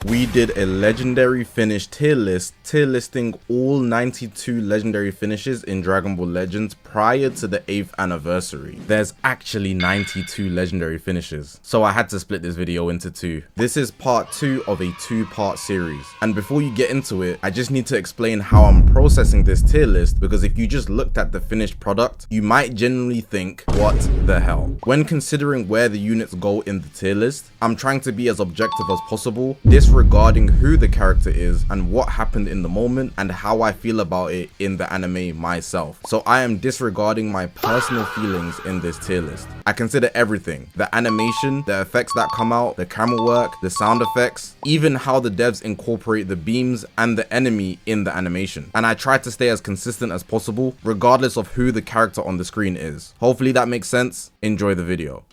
We did a legendary finish tier listing all 92 legendary finishes in Dragon Ball Legends prior to the 8th anniversary. There's actually 92 legendary finishes, so I had to split this video into two. This is part 2 of a 2-part series, and before you get into it, I just need to explain how I'm processing this tier list, because if you just looked at the finished product, you might genuinely think, what the hell? When considering where the units go in the tier list, I'm trying to be as objective as possible, disregarding who the character is and what happened in the moment and how I feel about it in the anime myself. So I am disregarding my personal feelings in this tier list. I consider everything: the animation, the effects that come out, the camera work, the sound effects, even how the devs incorporate the beams and the enemy in the animation. And I try to stay as consistent as possible, regardless of who the character on the screen is. Hopefully that makes sense. Enjoy the video.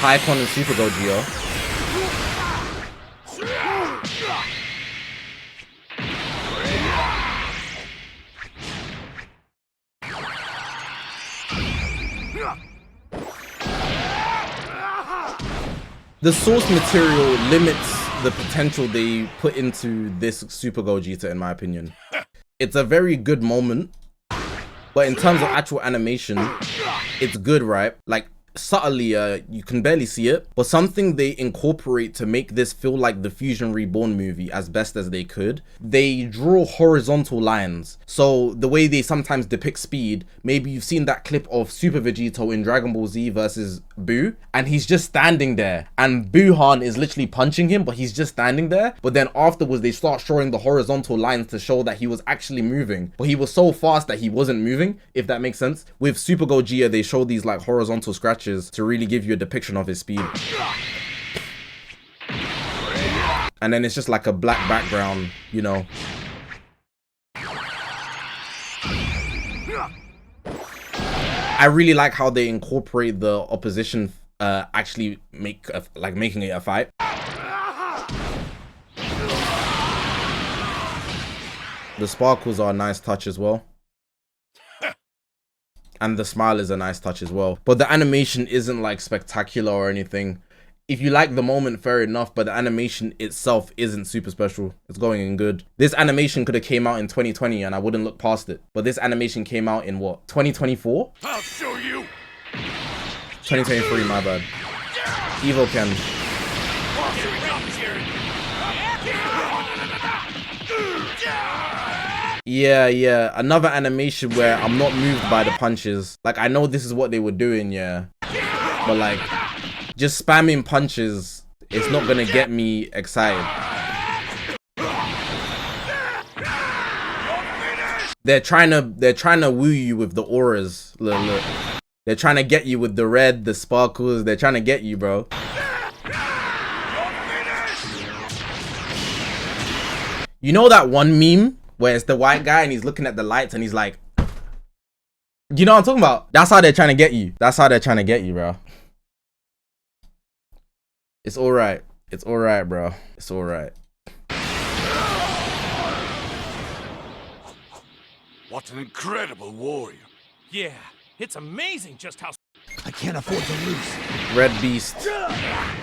Pycon and Super Gogeta. The source material limits the potential they put into this Super Gogeta, in my opinion. It's a very good moment, but in terms of actual animation, it's good, right? Like, subtly, you can barely see it, but something they incorporate to make this feel like the Fusion Reborn movie as best as they could. They draw horizontal lines, so the way they sometimes depict speed, maybe you've seen that clip of Super Vegito in Dragon Ball Z versus Buu, and he's just standing there, and Gohan is literally punching him, but he's just standing there. But then afterwards they start showing the horizontal lines to show that he was actually moving, but he was so fast that he wasn't moving, if that makes sense. With Super Gogeta, they show these like horizontal scratches to really give you a depiction of his speed. And then it's just like a black background, you know. I really like how they incorporate the opposition actually making it a fight. The sparkles are a nice touch as well. And the smile is a nice touch as well. But the animation isn't like spectacular or anything. If you like the moment, fair enough, but the animation itself isn't super special. It's going in good. This animation could have came out in 2020 and I wouldn't look past it. But this animation came out in what? 2024? I'll show you. 2023, my bad. Evo Ken. Yeah, another animation where I'm not moved by the punches. Like, I know this is what they were doing, yeah, but like, just spamming punches, it's not gonna get me excited. They're trying to woo you with the auras. Look. They're trying to get you with the red, the sparkles. They're trying to get you, bro. You know that one meme where it's the white guy and he's looking at the lights and he's like, you know what I'm talking about? That's how they're trying to get you. That's how they're trying to get you, bro. It's alright. It's alright, bro. It's alright. What an incredible warrior. Yeah, it's amazing just how... I can't afford to lose. Red Beast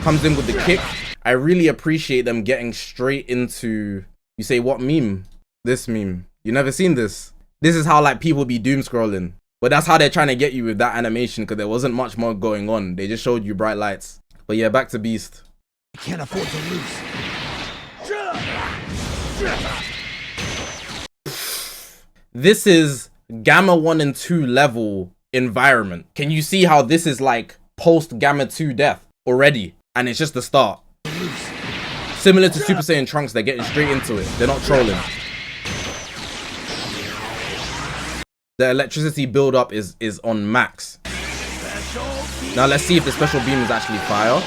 comes in with the kick. I really appreciate them getting straight into... You say, what meme? This meme. You never seen this? This is how like people be doom scrolling. But that's how they're trying to get you with that animation, because there wasn't much more going on. They just showed you bright lights. But yeah, back to Beast. I can't afford to lose. This is Gamma 1 and 2 level environment. Can you see how this is like post Gamma 2 death already? And it's just the start. Similar to Super Saiyan Trunks, they're getting straight into it. They're not trolling. The electricity build-up is on max. Now let's see if the special beam is actually fire.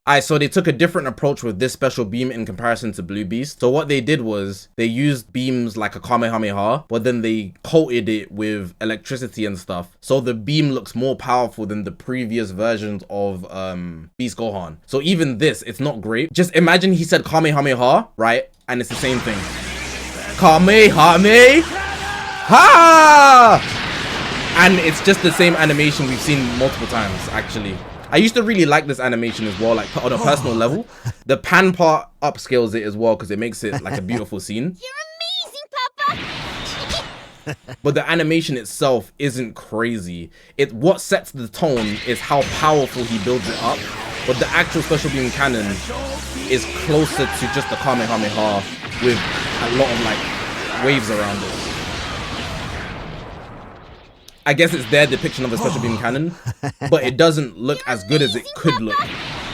Alright, so they took a different approach with this special beam in comparison to Blue Beast. So what they did was they used beams like a Kamehameha, but then they coated it with electricity and stuff. So the beam looks more powerful than the previous versions of Beast Gohan. So even this, it's not great. Just imagine he said Kamehameha, right? And it's the same thing. Kamehameha! And it's just the same animation we've seen multiple times, actually. I used to really like this animation as well, like on a personal level. The pan part upscales it as well because it makes it like a beautiful scene. You're amazing, Papa! But the animation itself isn't crazy. What sets the tone is how powerful he builds it up. But the actual special beam cannon is closer to just the Kamehameha with a lot of like waves around it. I guess it's their depiction of a special beam cannon, but it doesn't look as good as it could look,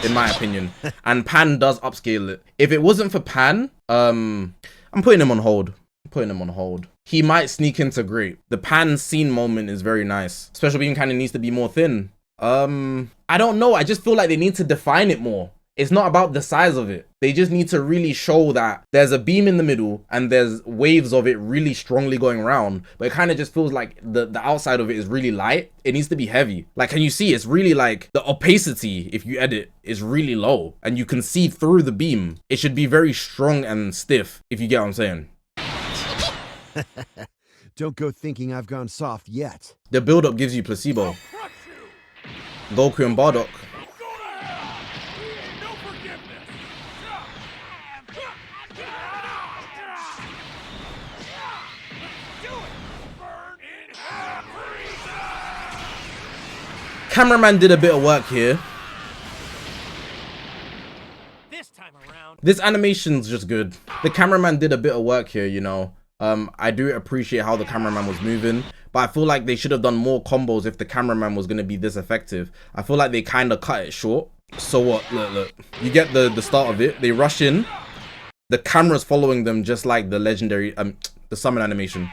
in my opinion. And Pan does upscale it. If it wasn't for Pan, I'm putting him on hold. He might sneak into great. The Pan scene moment is very nice. Special beam cannon needs to be more thin. I don't know. I just feel like they need to define it more. It's not about the size of it. They just need to really show that there's a beam in the middle and there's waves of it really strongly going around. But it kind of just feels like the outside of it is really light. It needs to be heavy. Like, can you see? It's really like the opacity, if you edit, is really low. And you can see through the beam. It should be very strong and stiff, if you get what I'm saying. Don't go thinking I've gone soft yet. The build-up gives you placebo. Goku and Bardock. Cameraman did a bit of work here. This time around. This animation's just good. The cameraman did a bit of work here, you know. I do appreciate how the cameraman was moving, but I feel like they should have done more combos if the cameraman was going to be this effective. I feel like they kind of cut it short. So what? Look. You get the start of it. They rush in. The camera's following them just like the legendary, the summon animation.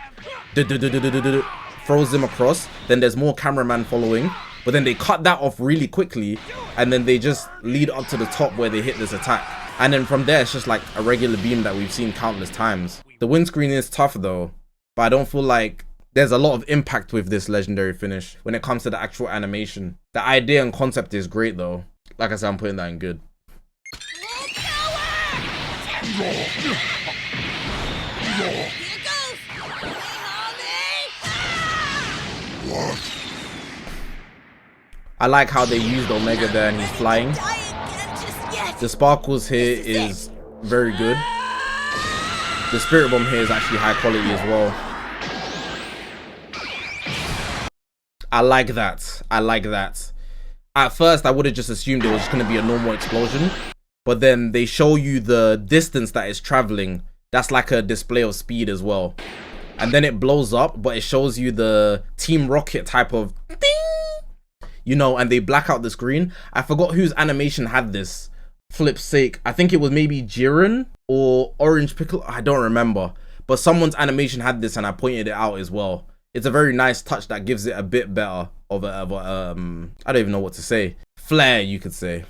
Throws them across. Then there's more cameraman following. But then they cut that off really quickly, and then they just lead up to the top where they hit this attack. And then from there, it's just like a regular beam that we've seen countless times. The windscreen is tough though, but I don't feel like there's a lot of impact with this legendary finish when it comes to the actual animation. The idea and concept is great though. Like I said, I'm putting that in good. I like how they used Omega there and he's flying. The sparkles here is very good. The spirit bomb here is actually high quality as well. I like that. At first, I would have just assumed it was just going to be a normal explosion. But then they show you the distance that it's traveling. That's like a display of speed as well. And then it blows up, but it shows you the Team Rocket type of ding, you know, and they black out the screen. I forgot whose animation had this. Flip's sake. I think it was maybe Jiren or Orange Pickle. I don't remember. But someone's animation had this and I pointed it out as well. It's a very nice touch that gives it a bit better of a I don't even know what to say. Flair, you could say.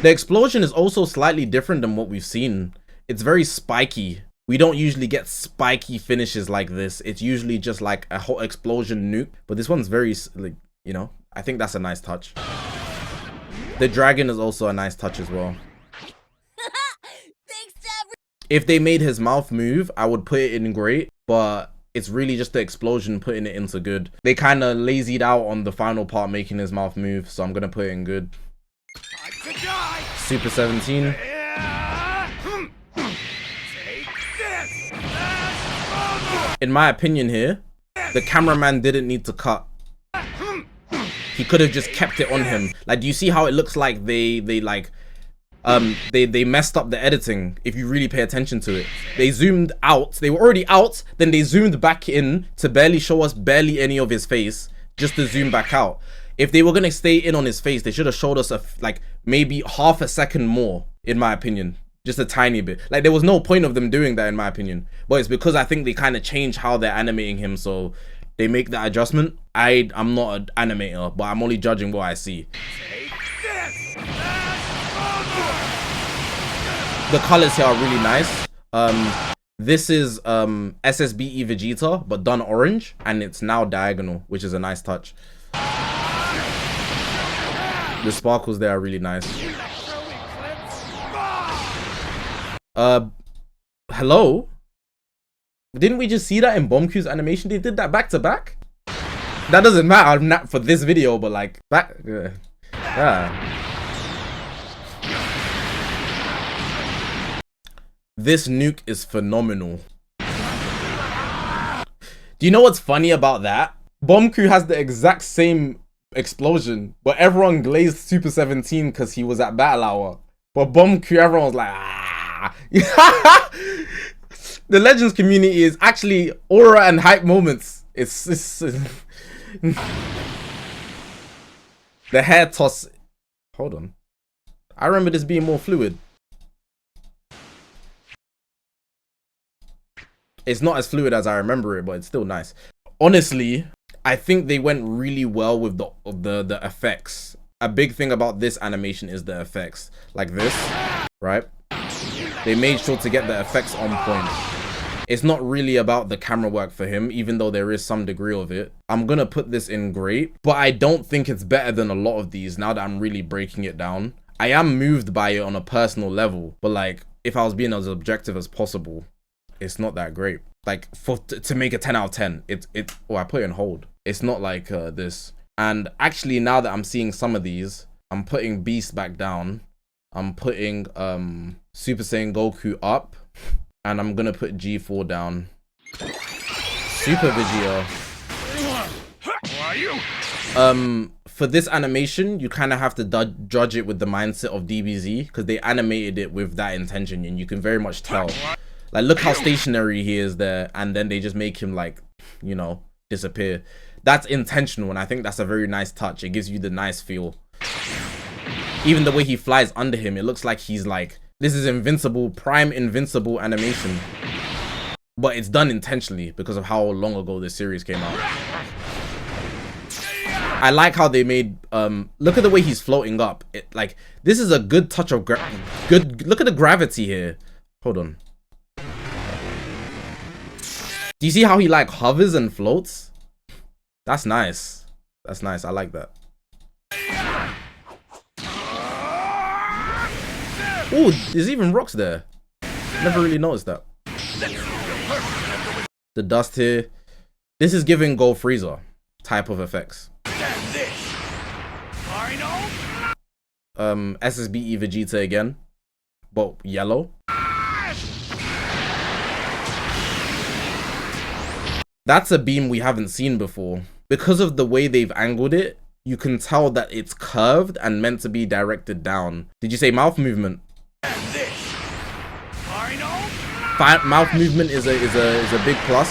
The explosion is also slightly different than what we've seen. It's very spiky. We don't usually get spiky finishes like this. It's usually just like a hot explosion nuke. But this one's very, like, you know, I think that's a nice touch. The dragon is also a nice touch as well. If they made his mouth move, I would put it in great, but it's really just the explosion putting it into good. They kind of lazied out on the final part making his mouth move, so I'm going to put it in good. Super 17. In my opinion here, the cameraman didn't need to cut. He could have just kept it on him. Like, do you see how it looks like they messed up the editing? If you really pay attention to it, they zoomed out. They were already out. Then they zoomed back in to barely show us barely any of his face, just to zoom back out. If they were gonna stay in on his face, they should have showed us like maybe half a second more, in my opinion. Just a tiny bit. Like, there was no point of them doing that, in my opinion. But it's because I think they kind of change how they're animating him, so they make that adjustment. I'm not an animator, but I'm only judging what I see. The colors here are really nice. This is SSBE Vegeta, but done orange, and it's now diagonal, which is a nice touch. The sparkles there are really nice. Hello? Didn't we just see that in Bomku's animation? They did that back to back? That doesn't matter not for this video, but like back. Yeah. This nuke is phenomenal. Do you know what's funny about that? Bomku has the exact same explosion, but everyone glazed Super 17 because he was at Battle Hour. But Bomku, everyone was like, ah. The Legends community is actually aura and hype moments. It's the hair toss. Hold on. I remember this being more fluid. It's not as fluid as I remember it, but it's still nice. Honestly, I think they went really well with the effects. A big thing about this animation is the effects. Like this, right? They made sure to get the effects on point. It's not really about the camera work for him, even though there is some degree of it. I'm gonna put this in great, but I don't think it's better than a lot of these now that I'm really breaking it down. I am moved by it on a personal level, but like, if I was being as objective as possible, it's not that great. Like, to make a 10 out of 10, oh, I put it on hold. It's not like this. And actually, now that I'm seeing some of these, I'm putting Beast back down. I'm putting Super Saiyan Goku up. And I'm gonna put G4 down. Super Vegeta. For this animation, you kind of have to judge it with the mindset of DBZ, because they animated it with that intention, and you can very much tell. Like, look how stationary he is there, and then they just make him, like, you know, disappear. That's intentional, and I think that's a very nice touch. It gives you the nice feel. Even the way he flies under him, it looks like he's like, this is invincible, prime invincible animation. But it's done intentionally because of how long ago this series came out. I like how they made, look at the way he's floating up. Like, this is a good touch of, look at the gravity here. Hold on. Do you see how he like hovers and floats? That's nice. That's nice. I like that. Oh, there's even rocks there. Never really noticed that. The dust here. This is giving Go Freezer type of effects. SSBE Vegeta again, but yellow. That's a beam we haven't seen before. Because of the way they've angled it, you can tell that it's curved and meant to be directed down. Did you say mouth movement? Mouth movement is a big plus.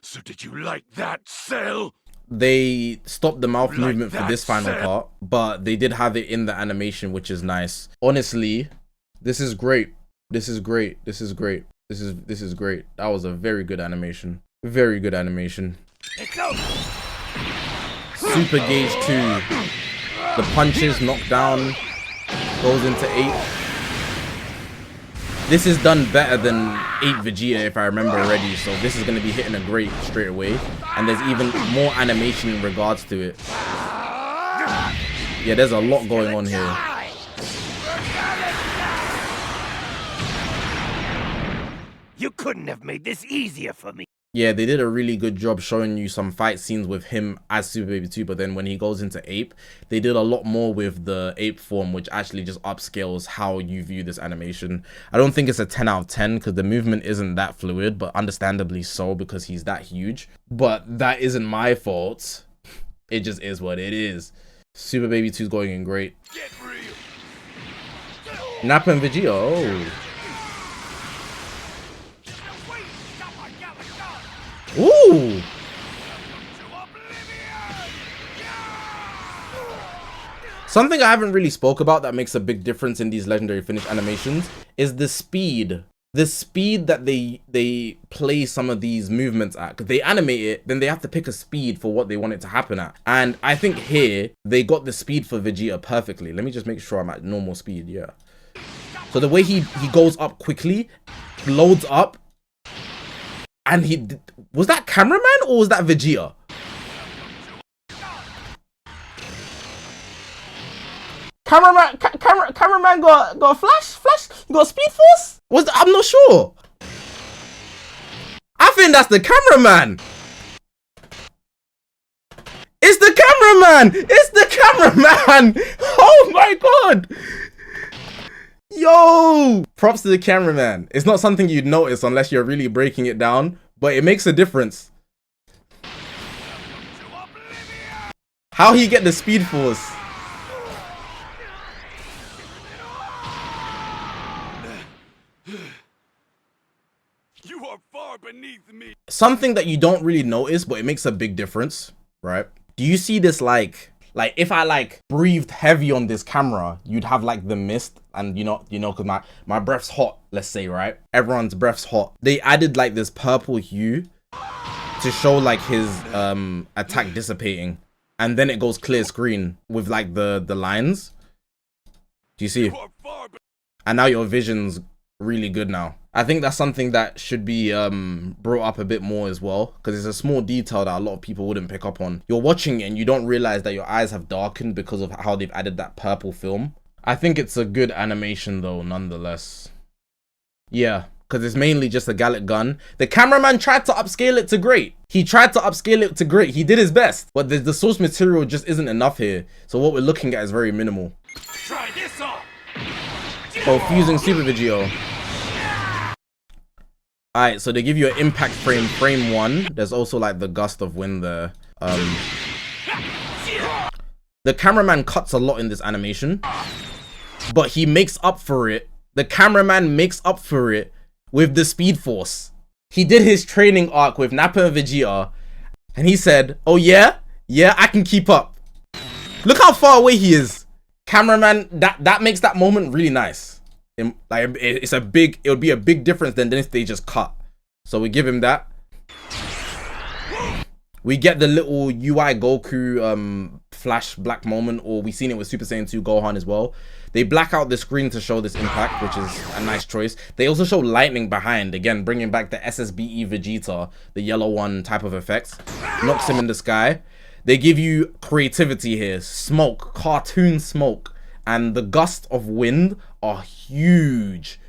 So did you like that, Cell? They stopped the mouth movement for this final part, but they did have it in the animation, which is nice. Honestly, this is great. This is great. This is great. This is great. That was a very good animation. Very good animation. Super Gauge 2. The punches knocked down, goes into 8. This is done better than 8 Vegeta if I remember already, so this is going to be hitting a great straight away. And there's even more animation in regards to it. Yeah, there's a lot going on here. You couldn't have made this easier for me. Yeah, they did a really good job showing you some fight scenes with him as Super Baby 2, but then when he goes into Ape, they did a lot more with the Ape form, which actually just upscales how you view this animation. I don't think it's a 10 out of 10 because the movement isn't that fluid, but understandably so because he's that huge. But that isn't my fault. It just is what it is. Super Baby 2 is going in great. Nappa and Vegito. Oh. Ooh! Something I haven't really spoke about that makes a big difference in these legendary finish animations is the speed. The speed that they play some of these movements at. Because they animate it, then they have to pick a speed for what they want it to happen at. And I think here, they got the speed for Vegeta perfectly. Let me just make sure I'm at normal speed, yeah. So the way he goes up quickly, loads up, and was that cameraman or was that Vegeta? Cameraman got flash, got speed force? I'm not sure. I think that's the cameraman. It's the cameraman! It's the cameraman! Oh my god! Yo! Props to the cameraman. It's not something you'd notice unless you're really breaking it down, but it makes a difference. How he get the speed force? You are far beneath me. Something that you don't really notice, but it makes a big difference, right? Do you see this like if I like breathed heavy on this camera, you'd have like the mist, and you know, cause my breath's hot, let's say, right? Everyone's breath's hot. They added like this purple hue to show like his attack dissipating, and then it goes clear screen with like the lines. Do you see? And now your vision's really good now. I think that's something that should be brought up a bit more as well, because it's a small detail that a lot of people wouldn't pick up on. You're watching it and you don't realize that your eyes have darkened because of how they've added that purple film. I think it's a good animation though, nonetheless. Yeah, because it's mainly just a Gallic gun. The cameraman tried to upscale it to great. He tried to upscale it to great. He did his best, but the source material just isn't enough here. So what we're looking at is very minimal. Try this on. Oh, fusing Super Vegito. Alright, so they give you an impact frame 1. There's also like the gust of wind there. The cameraman cuts a lot in this animation, but he makes up for it. The cameraman makes up for it with the speed force. He did his training arc with Nappa and Vegeta, and he said, oh yeah, I can keep up. Look how far away he is. Cameraman, that makes that moment really nice. Like it would be a big difference than if they just cut. So we give him that. We get the little UI Goku flash black moment, or we've seen it with Super Saiyan 2 Gohan as well. They black out the screen to show this impact, which is a nice choice. They also show lightning behind, again bringing back the SSBE Vegeta, the yellow one type of effects. Knocks him in the sky. They give you creativity here, smoke, cartoon smoke, and the gust of wind are huge.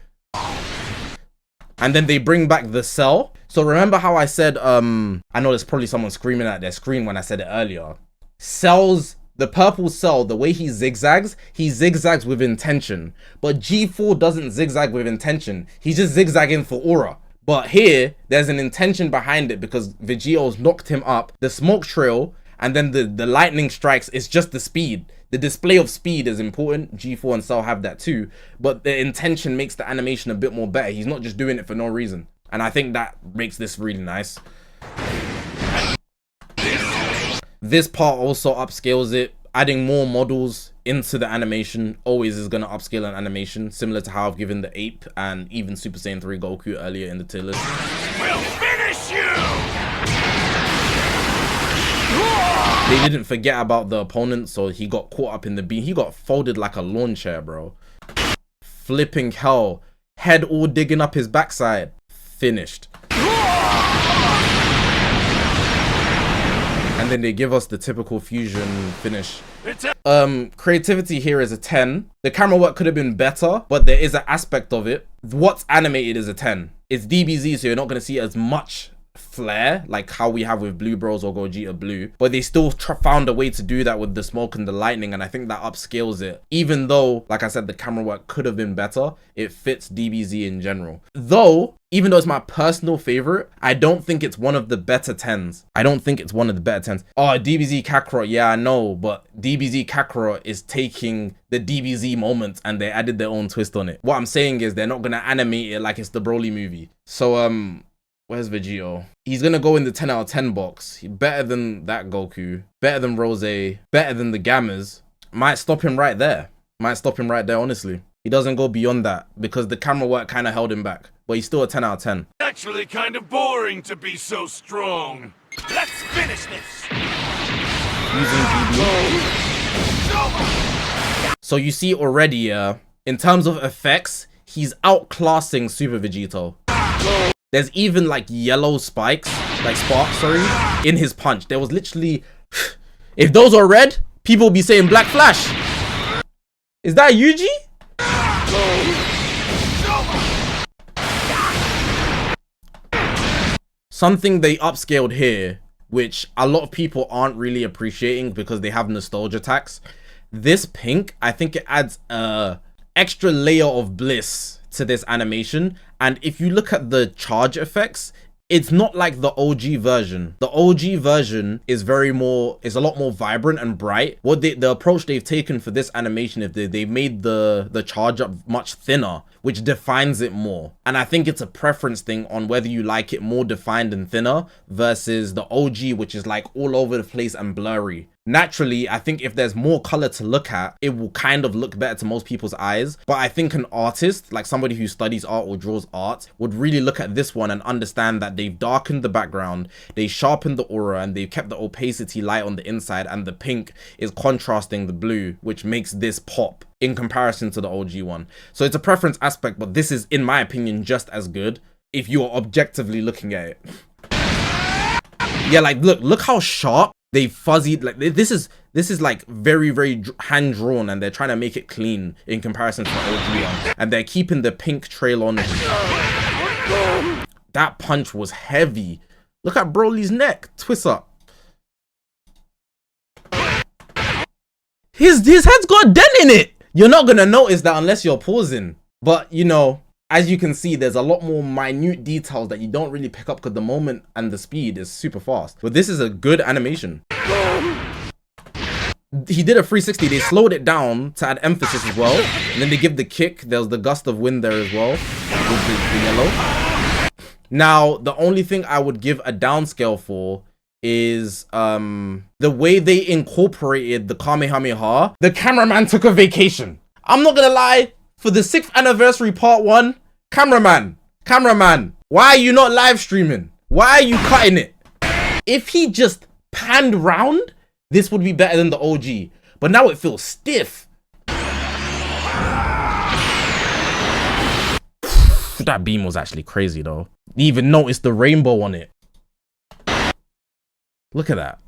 And then they bring back the cell. So remember how I said, I know there's probably someone screaming at their screen when I said it earlier. Cells, the purple cell, the way he zigzags with intention. But G4 doesn't zigzag with intention. He's just zigzagging for aura. But here, there's an intention behind it because Vegito's knocked him up. The smoke trail, and then the lightning strikes, is just the speed. The display of speed is important. G4 and Cell have that too, but the intention makes the animation a bit more better. He's not just doing it for no reason. And I think that makes this really nice. This part also upscales it. Adding more models into the animation always is going to upscale an animation, similar to how I've given the Ape and even Super Saiyan 3 Goku earlier in the tier list. We'll finish you! They didn't forget about the opponent, so he got caught up in the beam. He got folded like a lawn chair, bro. Flipping hell. Head all digging up his backside. Finished. And then they give us the typical fusion finish. Creativity here is a 10. The camera work could have been better, but there is an aspect of it. What's animated is a 10. It's DBZ, so you're not going to see as much flair like how we have with Blue Bros or Gogeta Blue, but they still found a way to do that with the smoke and the lightning, and I think that upscales it. Even though, like I said, the camera work could have been better, it fits DBZ in general. Though, even though it's my personal favorite, I don't think it's one of the better 10s. I don't think it's one of the better 10s. Oh, DBZ Kakarot, yeah, I know, but DBZ Kakarot is taking the DBZ moments and they added their own twist on it. What I'm saying is they're not gonna animate it like it's the Broly movie. So, where's Vegito? He's gonna go in the 10 out of 10 box. Better than that Goku. Better than Rose. Better than the Gammas. Might stop him right there. Honestly. He doesn't go beyond that because the camera work kind of held him back. But he's still a 10 out of 10. Actually kind of boring to be so strong. Let's finish this. Using GB. So you see already, in terms of effects, he's outclassing Super Vegito. There's even like yellow sparks, in his punch. There was literally, if those were red, people would be saying Black Flash. Is that Yuji? Something they upscaled here, which a lot of people aren't really appreciating because they have nostalgia tax. This pink, I think it adds a extra layer of bliss to this animation. And if you look at the charge effects, it's not like the OG version. The OG version is a lot more vibrant and bright. What the approach they've taken for this animation is they made the charge up much thinner, which defines it more. And I think it's a preference thing on whether you like it more defined and thinner versus the OG, which is like all over the place and blurry. Naturally, I think if there's more color to look at, it will kind of look better to most people's eyes. But I think an artist, like somebody who studies art or draws art, would really look at this one and understand that they've darkened the background, they sharpened the aura, and they've kept the opacity light on the inside, and the pink is contrasting the blue, which makes this pop in comparison to the OG one. So it's a preference aspect, but this is, in my opinion, just as good if you're objectively looking at it. Yeah, like look how sharp they fuzzied. Like this is like very hand drawn, and they're trying to make it clean in comparison to the OG one, and they're keeping the pink trail on. That punch was heavy. Look at Broly's neck twist up. His head's got a dent in it. You're not gonna notice that unless you're pausing, but you know, as you can see, there's a lot more minute details that you don't really pick up because the moment and the speed is super fast. But this is a good animation. He did a 360. They slowed it down to add emphasis as well. And then they give the kick. There's the gust of wind there as well with the yellow. Now, the only thing I would give a downscale for is the way they incorporated the Kamehameha. The cameraman took a vacation. I'm not gonna lie. For the 6th anniversary part 1, cameraman, why are you not live streaming? Why are you cutting it? If he just panned round, this would be better than the OG. But now it feels stiff. That beam was actually crazy though. You even noticed the rainbow on it. Look at that.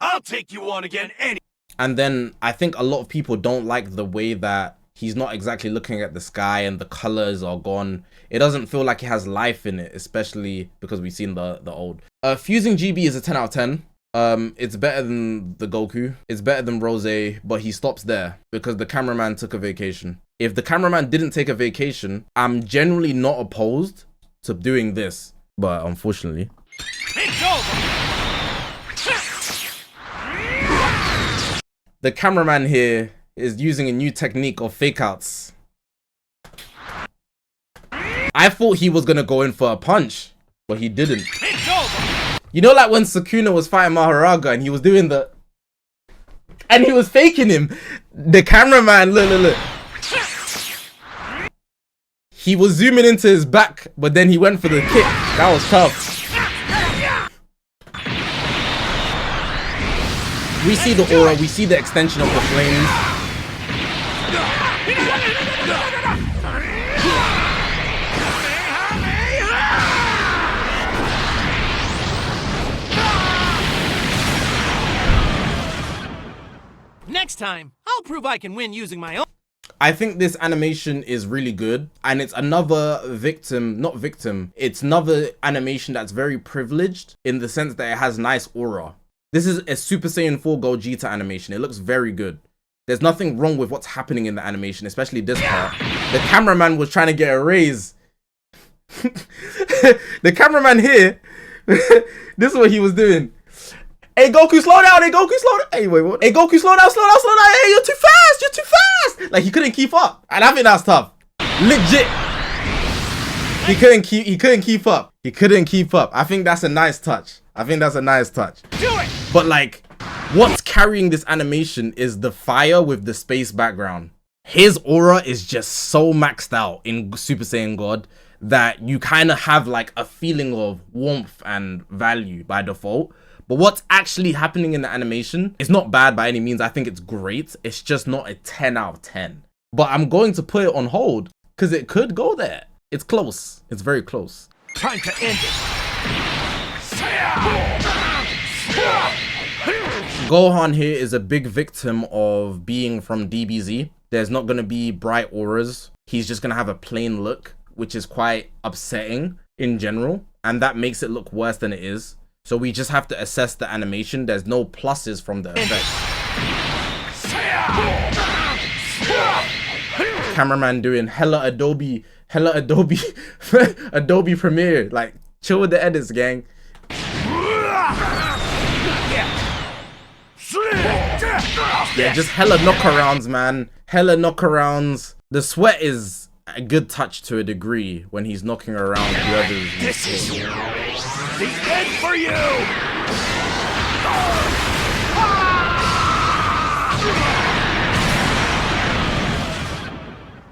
I'll take you on again any. And then I think a lot of people don't like the way that he's not exactly looking at the sky and the colors are gone. It doesn't feel like it has life in it, especially because we've seen the old. Fusing GB is a 10 out of 10. It's better than the Goku. It's better than Rose, but he stops there because the cameraman took a vacation. If the cameraman didn't take a vacation, I'm generally not opposed to doing this, but unfortunately. It's over. The cameraman here is using a new technique of fake outs. I thought he was gonna go in for a punch, but he didn't. It's over. You know, like when Sukuna was fighting Maharaga and he was doing the... and he was faking him. The cameraman, look. He was zooming into his back, but then he went for the kick. That was tough. We see the aura, we see the extension of the flames. Next time, I'll prove I can win using my own. I think this animation is really good, and it's another it's another animation that's very privileged in the sense that it has nice aura. This is a Super Saiyan 4 Gogeta animation. It looks very good. There's nothing wrong with what's happening in the animation, especially this part. The cameraman was trying to get a raise. The cameraman here, this is what he was doing. Hey Goku, slow down! Hey Goku, slow down! Hey, wait, what? Hey Goku, slow down! Hey, you're too fast! You're too fast! Like, he couldn't keep up. And I think that's tough. Legit. He couldn't keep up. He couldn't keep up. I think that's a nice touch. Do it! But like, what's carrying this animation is the fire with the space background. His aura is just so maxed out in Super Saiyan God that you kind of have like a feeling of warmth and value by default. But what's actually happening in the animation is not bad by any means. I think it's great. It's just not a 10 out of 10. But I'm going to put it on hold because it could go there. It's close. It's very close. Time to end it. Gohan here is a big victim of being from DBZ. There's not going to be bright auras. He's just going to have a plain look, which is quite upsetting in general. And that makes it look worse than it is. So we just have to assess the animation. There's no pluses from the effect. Cameraman doing hella Adobe Adobe Premiere. Like, chill with the edits, gang. Yeah, just hella knockarounds, man. Hella knockarounds. The sweat is a good touch to a degree when he's knocking around whoever's. This is the end for you!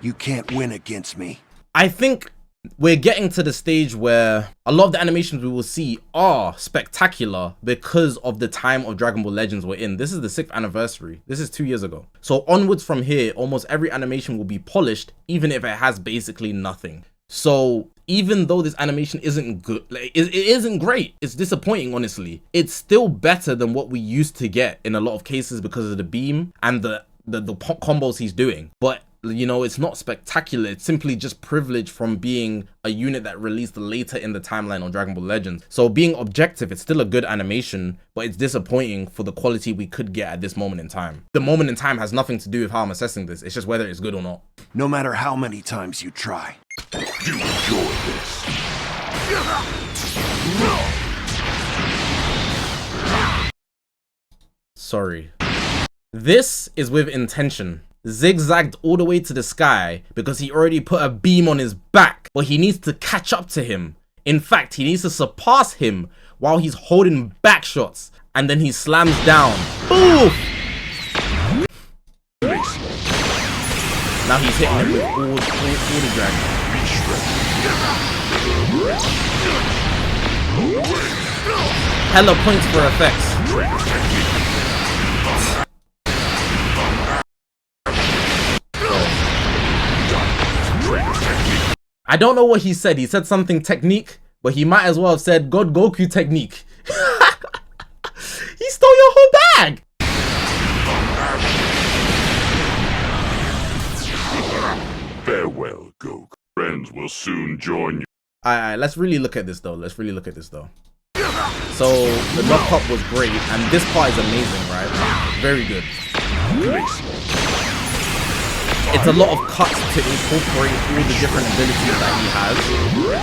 You can't win against me. I think we're getting to the stage where a lot of the animations we will see are spectacular because of the time of Dragon Ball Legends we're in. This is the 6th anniversary. This is 2 years ago. So onwards from here, almost every animation will be polished, even if it has basically nothing. So even though this animation isn't good, like, it isn't great, it's disappointing, honestly. It's still better than what we used to get in a lot of cases because of the beam and the combos he's doing. But you know, it's not spectacular. It's simply just privilege from being a unit that released later in the timeline on Dragon Ball Legends. So being objective, it's still a good animation, but it's disappointing for the quality we could get at this moment in time. The moment in time has nothing to do with how I'm assessing this. It's just whether it's good or not. No matter how many times you try. You enjoy this. Sorry. This is with intention. Zigzagged all the way to the sky because he already put a beam on his back, but he needs to catch up to him. In fact, he needs to surpass him while he's holding back shots, and then he slams down. Ooh! Now he's hitting him with all the drag. Hella points for effects. I don't know what he said. He said something technique, but he might as well have said God Goku technique. He stole your whole bag. Farewell, Goku. Friends will soon join you. Alright, let's really look at this though. So the knock up was great, and this part is amazing, right? Very good. It's a lot of cuts to incorporate all the different abilities that he has.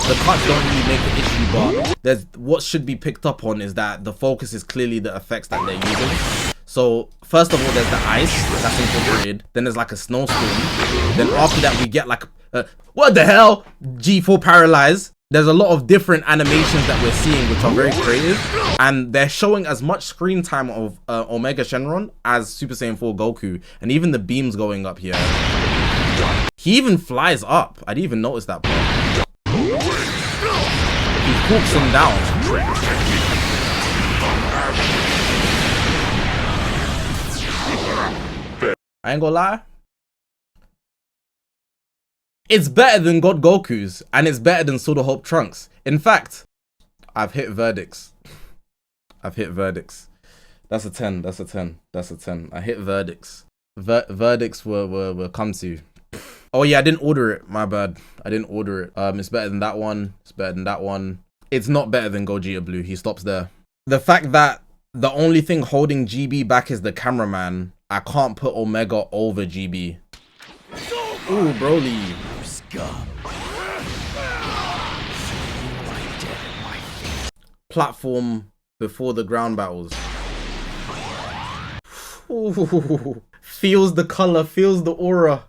The cuts don't really make the issue, but what should be picked up on is that the focus is clearly the effects that they're using. So first of all, there's the ice that's incorporated. Then there's like a snowstorm. Then after that, we get like what the hell? G4 Paralyze. There's a lot of different animations that we're seeing which are very creative, and they're showing as much screen time of Omega Shenron as Super Saiyan 4 Goku, and even the beams going up here. He even flies up. I didn't even notice that part. He hooks him down. I ain't gonna lie. It's better than God Goku's, and it's better than Sword of Hope Trunks. In fact, I've hit verdicts. That's a 10. That's a 10. I hit verdicts. Verdicts were come to. Oh yeah, I didn't order it. My bad. I didn't order it. It's better than that one. It's not better than Gogeta Blue. He stops there. The fact that the only thing holding GB back is the cameraman. I can't put Omega over GB. Ooh, Broly. Scum. Platform before the ground battles. Ooh. Feels the color, feels the aura.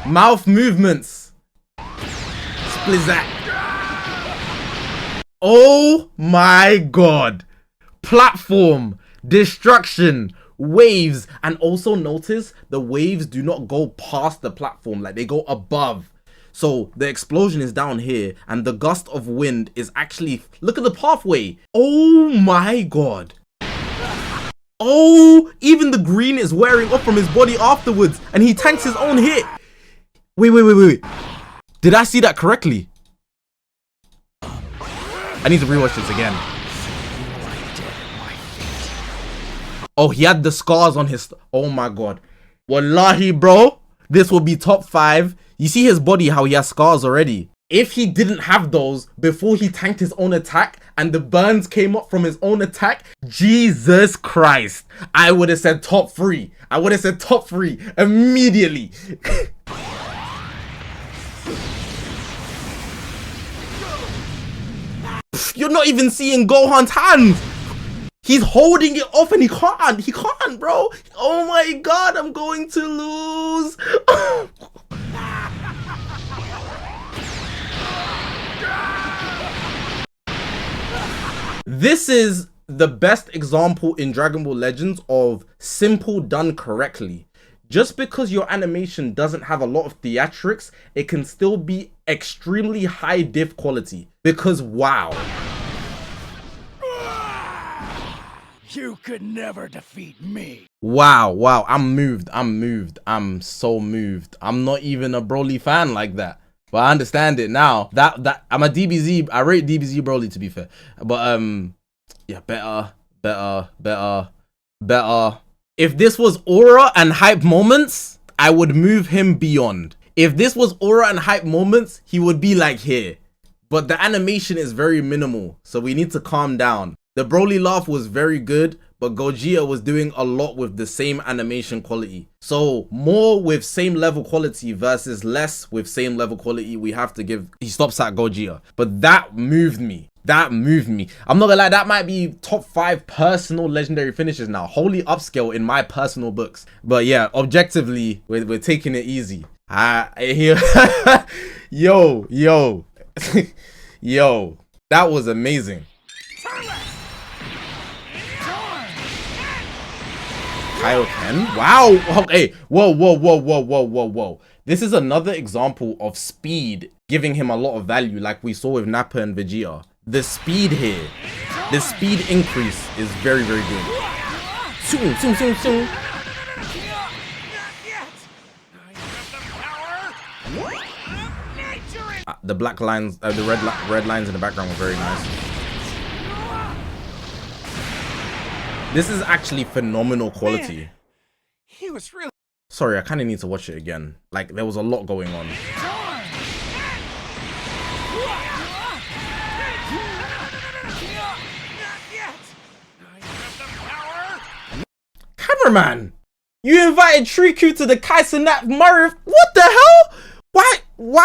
Mouth movements. Splizzat. Oh my god. Platform, destruction, waves, and also notice the waves do not go past the platform, like they go above. So the explosion is down here and the gust of wind is actually, look at the pathway. Oh my god. Oh, even the green is wearing off from his body afterwards, and he tanks his own hit. Wait. Did I see that correctly? I need to rewatch this again. Oh, he had the scars on his... Oh my god. Wallahi, bro. This will be top 5. You see his body, how he has scars already. If he didn't have those before he tanked his own attack and the burns came up from his own attack, Jesus Christ. I would have said top 3. I would have said top 3 immediately. You're not even seeing Gohan's hands. He's holding it off and he can't, bro. Oh my god, I'm going to lose. This is the best example in Dragon Ball Legends of simple done correctly. Just because your animation doesn't have a lot of theatrics, it can still be extremely high diff quality. Because wow. You could never defeat me. Wow, I'm moved. I'm so moved. I'm not even a Broly fan like that. But I understand it now. That I'm a DBZ. I rate DBZ Broly, to be fair. But yeah, better. If this was aura and hype moments, I would move him beyond. If this was aura and hype moments, he would be like here. But the animation is very minimal, so we need to calm down. The Broly laugh was very good, but Gogeta was doing a lot with the same animation quality. So more with same level quality versus less with same level quality, we have to give... He stops at Gogeta. But that moved me. I'm not gonna lie, that might be top 5 personal legendary finishes now. Wholly upscale in my personal books. But yeah, objectively, we're taking it easy. Yo. Yo, that was amazing. Kaioken? Wow. Okay. Whoa. This is another example of speed giving him a lot of value, like we saw with Nappa and Vegeta. The speed here, the speed increase is very, very good. The black lines, the red lines in the background were very nice. This is actually phenomenal quality. Man, he was really... Sorry, I kind of need to watch it again. Like, there was a lot going on. Cameraman! You invited Triku to the Kaisenat Murray. What the hell? Why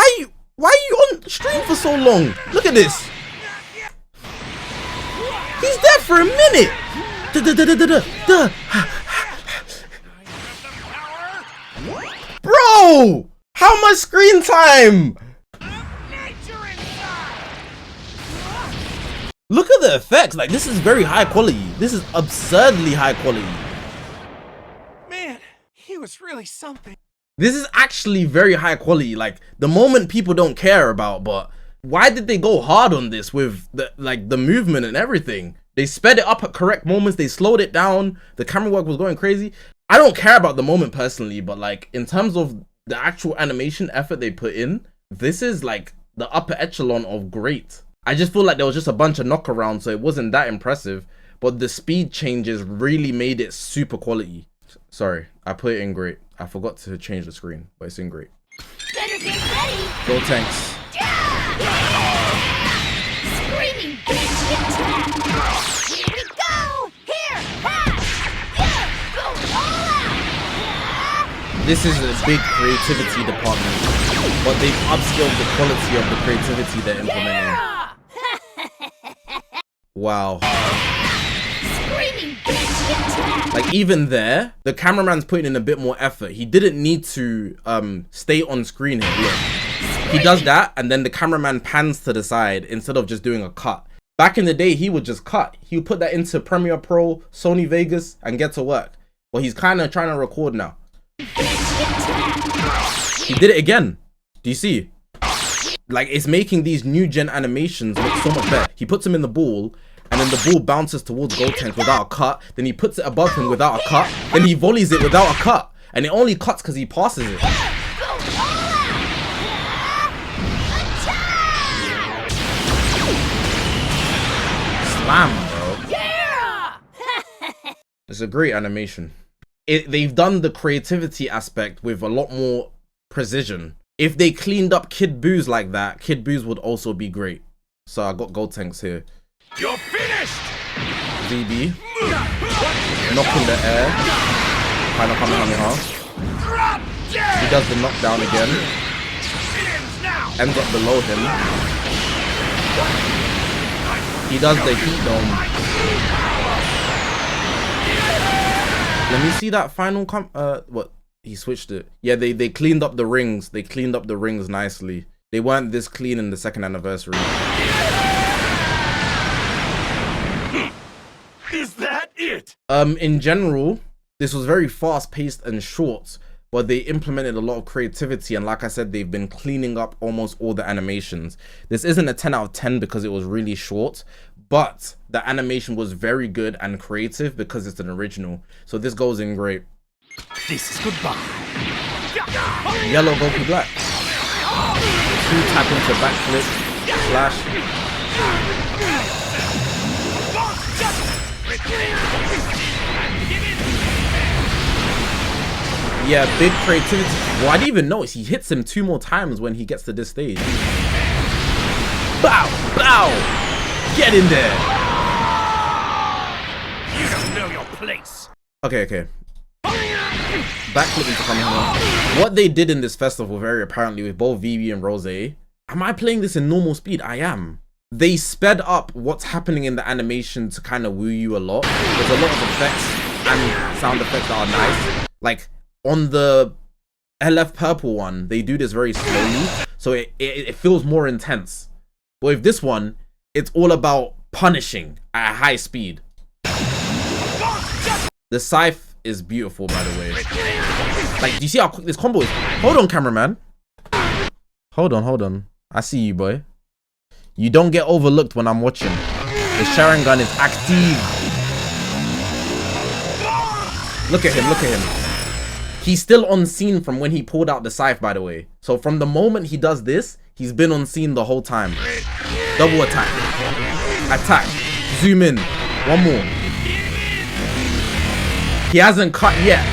are you on stream for so long? Look at this. He's there for a minute. Bro, how much screen time? Look at the effects. Like, this is very high quality. This is absurdly high quality. Man, he was really something. This is actually very high quality. Like, the moment people don't care about, but why did they go hard on this with the movement and everything? They sped it up at correct moments. They slowed it down. The camera work was going crazy. I don't care about the moment personally, but like in terms of the actual animation effort they put in, this is like the upper echelon of great. I just feel like there was just a bunch of knockarounds, so it wasn't that impressive, but the speed changes really made it super quality. Sorry, I put it in great. I forgot to change the screen, but it's in great. Better get ready. Gotenks. Screaming bitch attack. Here we go. Here. Ha. Go all out. This is a big creativity department, but they've upscaled the quality of the creativity they're implementing. Wow. Screaming bitch attack. Like, even there, the cameraman's putting in a bit more effort. He didn't need to stay on screen here. Look, he does that, and then the cameraman pans to the side instead of just doing a cut. Back in the day, he would just cut. He would put that into Premiere Pro, Sony Vegas, and get to work. But he's kind of trying to record now. He did it again. Do you see? Like, it's making these new gen animations look so much better. He puts him in the ball, and then the ball bounces towards Gotenks without a cut, then he puts it above him without a cut, then he volleys it without a cut, and it only cuts because he passes it. Slam, bro. Yeah! It's a great animation. They've done the creativity aspect with a lot more precision. If they cleaned up Kid Boo's like that, Kid Boo's would also be great. So I got Gotenks here. You're finished! ZB. Knock in the air. Final Kamehameha. He does the knockdown again. Ends up below him. He does the heat dome. Let me see that final what? He switched it. Yeah, they cleaned up the rings. They cleaned up the rings nicely. They weren't this clean in the 2nd anniversary. Is that it? In general, this was very fast paced and short, but they implemented a lot of creativity, and like I said, they've been cleaning up almost all the animations. This isn't a 10 out of 10 because it was really short, but the animation was very good and creative because it's an original. So this goes in great. This is goodbye. Yellow Goku Black. 2 tap into backflip, slash. Yeah, big creativity. Well, I didn't even notice. He hits him 2 more times when he gets to this stage. Bow! Bow! Get in there! You don't know your place. Okay. Backflip into Kamehameha. What they did in this festival, very apparently, with both Vivi and Rose. Am I playing this in normal speed? I am. They sped up what's happening in the animation to kind of woo you a lot. There's a lot of effects and sound effects that are nice. Like, on the LF Purple one, they do this very slowly, so it feels more intense. But with this one, it's all about punishing at a high speed. The scythe is beautiful, by the way. Like, do you see how quick this combo is? Hold on, cameraman. Hold on. I see you, boy. You don't get overlooked when I'm watching. The Sharingan is active. Look at him. He's still on scene from when he pulled out the scythe, by the way. So from the moment he does this, he's been on scene the whole time. Double attack. Attack. Zoom in. One more. He hasn't cut yet.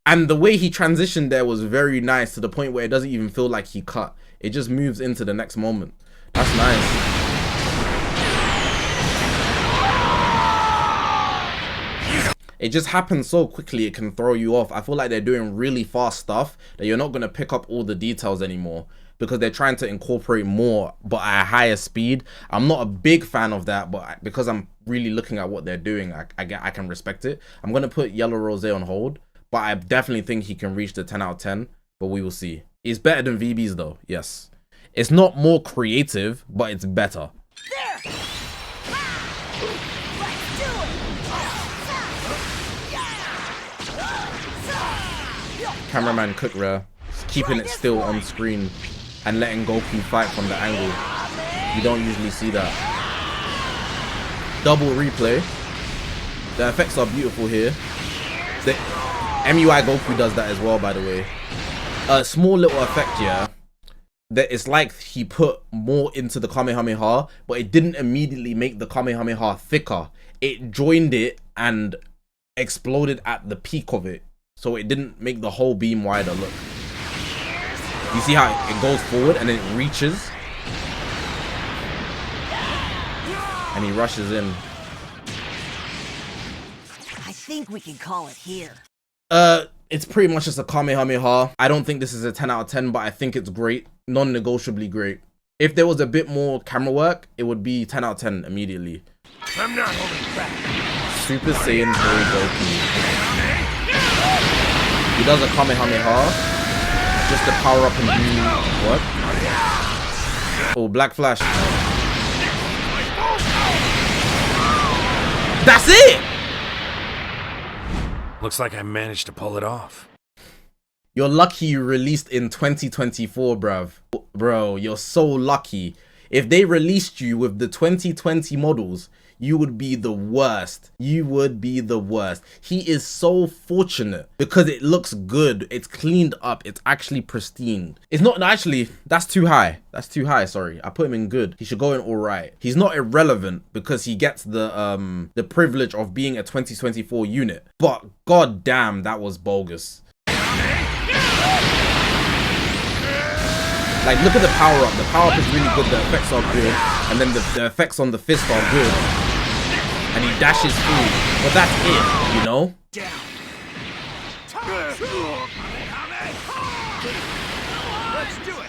And the way he transitioned there was very nice, to the point where it doesn't even feel like he cut. It just moves into the next moment. That's nice. It just happens so quickly, it can throw you off. I feel like they're doing really fast stuff that you're not going to pick up all the details anymore, because they're trying to incorporate more but at a higher speed. I'm not a big fan of that, but because I'm really looking at what they're doing, I can respect it. I'm going to put Yellow Rose on hold, but I definitely think he can reach the 10 out of 10, but we will see. It's better than VB's though, yes. It's not more creative, but it's better. There! Let's do it! Cameraman Cooker keeping it still on screen and letting Goku fight from the angle. You don't usually see that. Double replay. The effects are beautiful here. The MUI Goku does that as well, by the way. A small little effect, yeah. That it's like he put more into the Kamehameha, but it didn't immediately make the Kamehameha thicker. It joined it and exploded at the peak of it, so it didn't make the whole beam wider. Look, you see how it goes forward and then it reaches, and he rushes in. I think we can call it here. It's pretty much just a Kamehameha. I don't think this is a 10 out of 10, but I think it's great. Non-negotiably great. If there was a bit more camera work, it would be 10 out of 10 immediately. I'm not holding back. Super Saiyan 3 Goku. He does a Kamehameha just to power up and do what? Oh, Black Flash. That's it! Looks like I managed to pull it off. You're lucky you released in 2024, bruv. Bro, you're so lucky. If they released you with the 2020 models, you would be the worst. You would be the worst. He is so fortunate because it looks good. It's cleaned up. It's actually pristine. It's not actually, that's too high. That's too high, sorry. I put him in good. He should go in all right. He's not irrelevant because he gets the privilege of being a 2024 unit. But god damn, that was bogus. Like, look at the power up. The power up is really good. The effects are good. And then the effects on the fist are good. And he dashes through. But that's it, you know? Let's do it.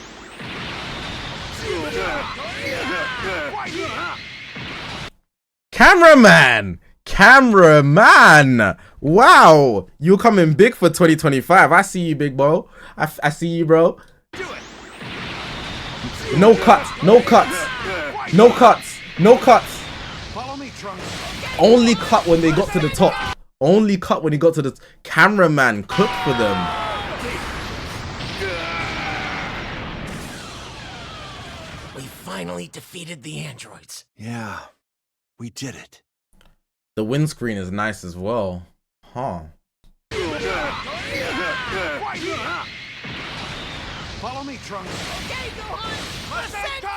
Cameraman! Cameraman! Wow! You're coming big for 2025. I see you, big bro. I see you, bro. No cuts. No cuts. No cuts. No cuts. Follow me, Trunks. Only cut when they got to the top. Only cut when he got to the cameraman. Cook for them. We finally defeated the androids. Yeah, we did it. The windscreen is nice as well. Huh. Follow me, Trunks. Okay, Gohan! Let's go!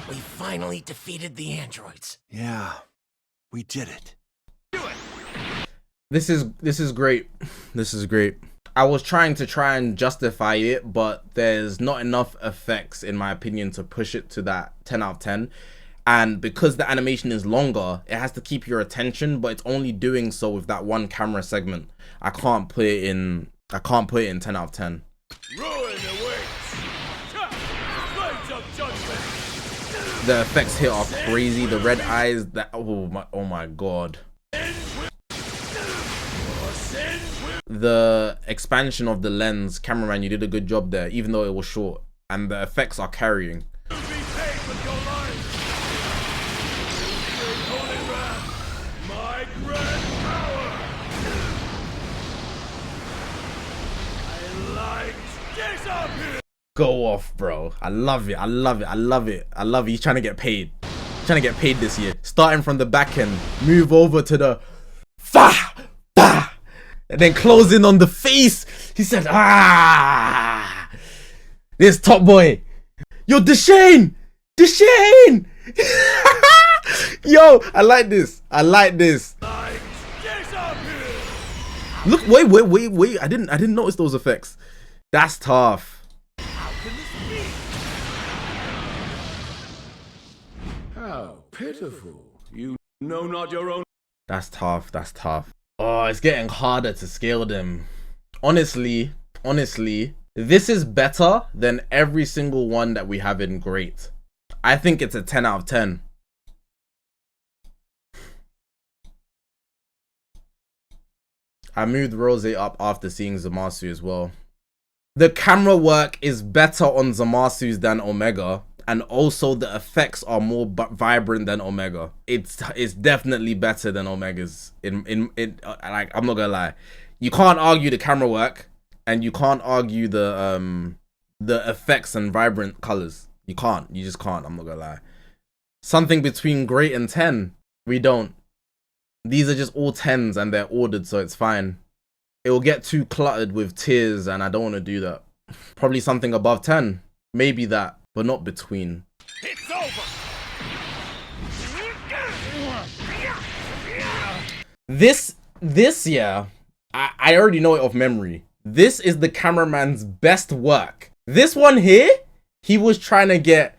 We finally defeated the androids. Yeah, we did it. This is great. This is great. I was trying to justify it, but there's not enough effects in my opinion to push it to that 10 out of 10. And because the animation is longer, it has to keep your attention, but it's only doing so with that one camera segment. I can't put it in 10 out of 10. The effects here are crazy. The red eyes, that oh my god. The expansion of the lens, cameraman, you did a good job there, even though it was short. And the effects are carrying. Go off, bro. I love it. I love it. I love it. I love it. He's trying to get paid. He's trying to get paid this year. Starting from the back end, move over to the fa, fa, and then close in on the face. He said, ah, this top boy. Yo, Deshane, Deshane. Yo, I like this. I like this. Look, wait. I didn't notice those effects. That's tough. How pitiful. You know not your own. That's tough. That's tough. Oh, it's getting harder to scale them. Honestly, this is better than every single one that we have in great. I think it's a 10 out of 10. I moved Rose up after seeing Zamasu as well. The camera work is better on Zamasu's than Omega, and also the effects are more vibrant than Omega. It's definitely better than Omega's. Like, I'm not gonna lie, you can't argue the camera work, and you can't argue the effects and vibrant colors. You just can't. I'm not gonna lie. Something between great and 10, we don't. These are just all 10s and they're ordered, so it's fine. It will get too cluttered with tiers, and I don't want to do that. Probably something above 10, maybe that, but not between. It's over. This yeah, I already know it off memory. This is the cameraman's best work. This one here, he was trying to get,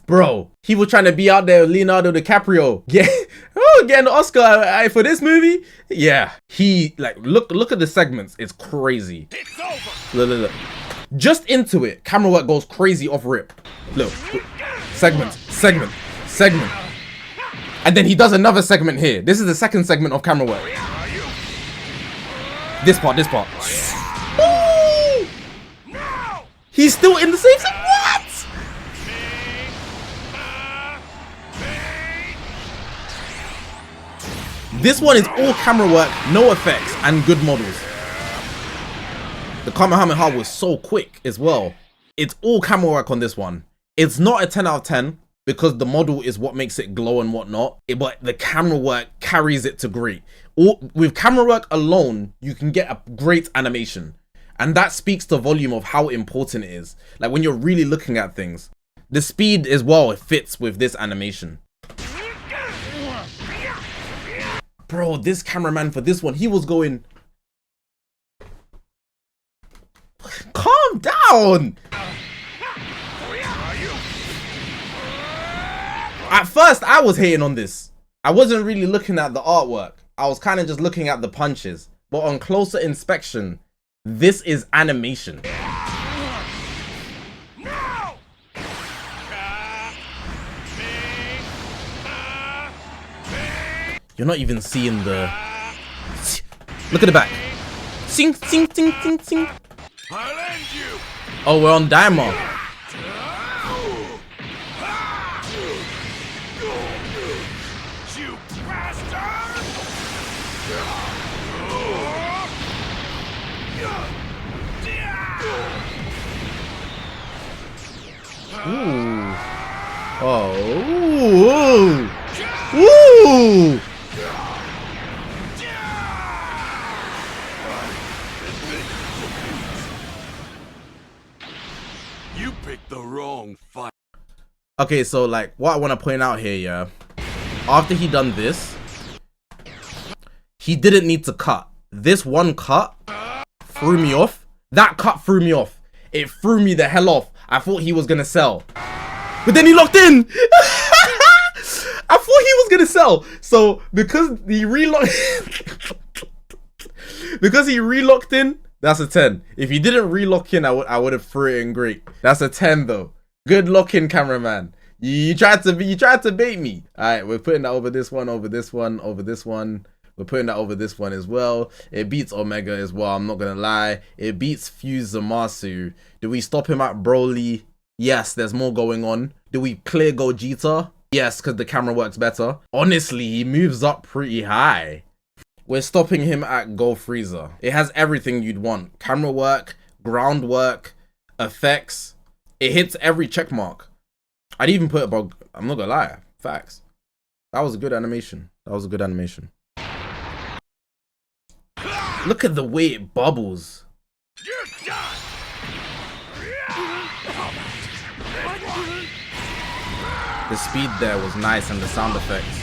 bro, he was trying to be out there with Leonardo DiCaprio. Getting the Oscar for this movie. Yeah, he, like, look at the segments. It's crazy. It's over. Look. Just into it. Camera work goes crazy off rip. Look. Segment. And then he does another segment here. This is the second segment of camera work. This part. Ooh! He's still in the same segment. What? This one is all camera work, no effects, and good models. The Kamehameha was so quick as well. It's all camera work on this one. It's not a 10 out of 10 because the model is what makes it glow and whatnot, but the camera work carries it to great. With camera work alone, you can get a great animation. And that speaks to volume of how important it is. Like when you're really looking at things. The speed as well, it fits with this animation. Bro, this cameraman for this one, he was going... Calm down! At first, I was hating on this. I wasn't really looking at the artwork. I was kind of just looking at the punches. But on closer inspection, this is animation. You're not even seeing the... Look at the back. Sing, sing, sing, sing, sing. Oh, we're on Diamond. Ooh. Oh. Ooh. Ooh. You picked the wrong fight. Okay, so like what I want to point out here, yeah. After he done this, he didn't need to cut. This one cut threw me off. That cut threw me off. It threw me the hell off. I thought he was gonna sell, but then he locked in. I thought he was gonna sell. So because he relocked, in, that's a 10. If he didn't relock in, I would have threw it in great. That's a 10 though. Good lock-in, cameraman. You tried to bait me. All right, we're putting that over this one, over this one, over this one. We're putting that over this one as well. It beats Omega as well, I'm not gonna lie. It beats Fuse Zamasu. Do we stop him at Broly? Yes, there's more going on. Do we clear Gogeta? Yes, because the camera works better. Honestly, he moves up pretty high. We're stopping him at Go Freezer. It has everything you'd want. Camera work, groundwork, effects. It hits every check mark. I'd even put it above, I'm not gonna lie, facts. That was a good animation. That was a good animation. Look at the way it bubbles. The speed there was nice and the sound effects.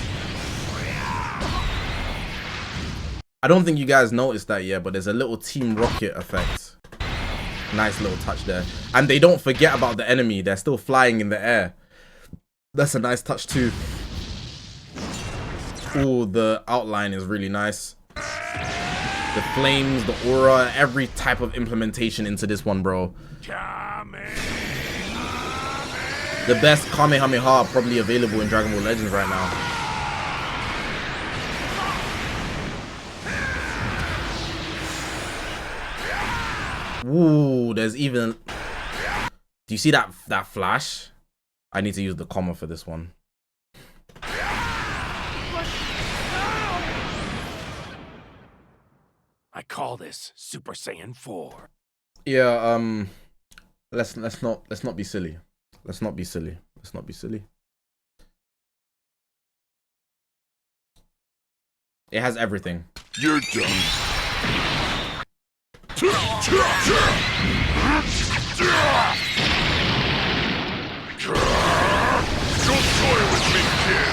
I don't think you guys noticed that yet, but there's a little Team Rocket effect. Nice little touch there. And they don't forget about the enemy. They're still flying in the air. That's a nice touch too. Ooh, the outline is really nice. The flames, the aura, every type of implementation into this one, bro. The best Kamehameha probably available in Dragon Ball Legends right now. Ooh, there's even... Do you see that flash? I need to use the comma for this one. I call this Super Saiyan 4. Yeah, let's not be silly. Let's not be silly. Let's not be silly. It has everything. You're done. Don't toy with me, kid.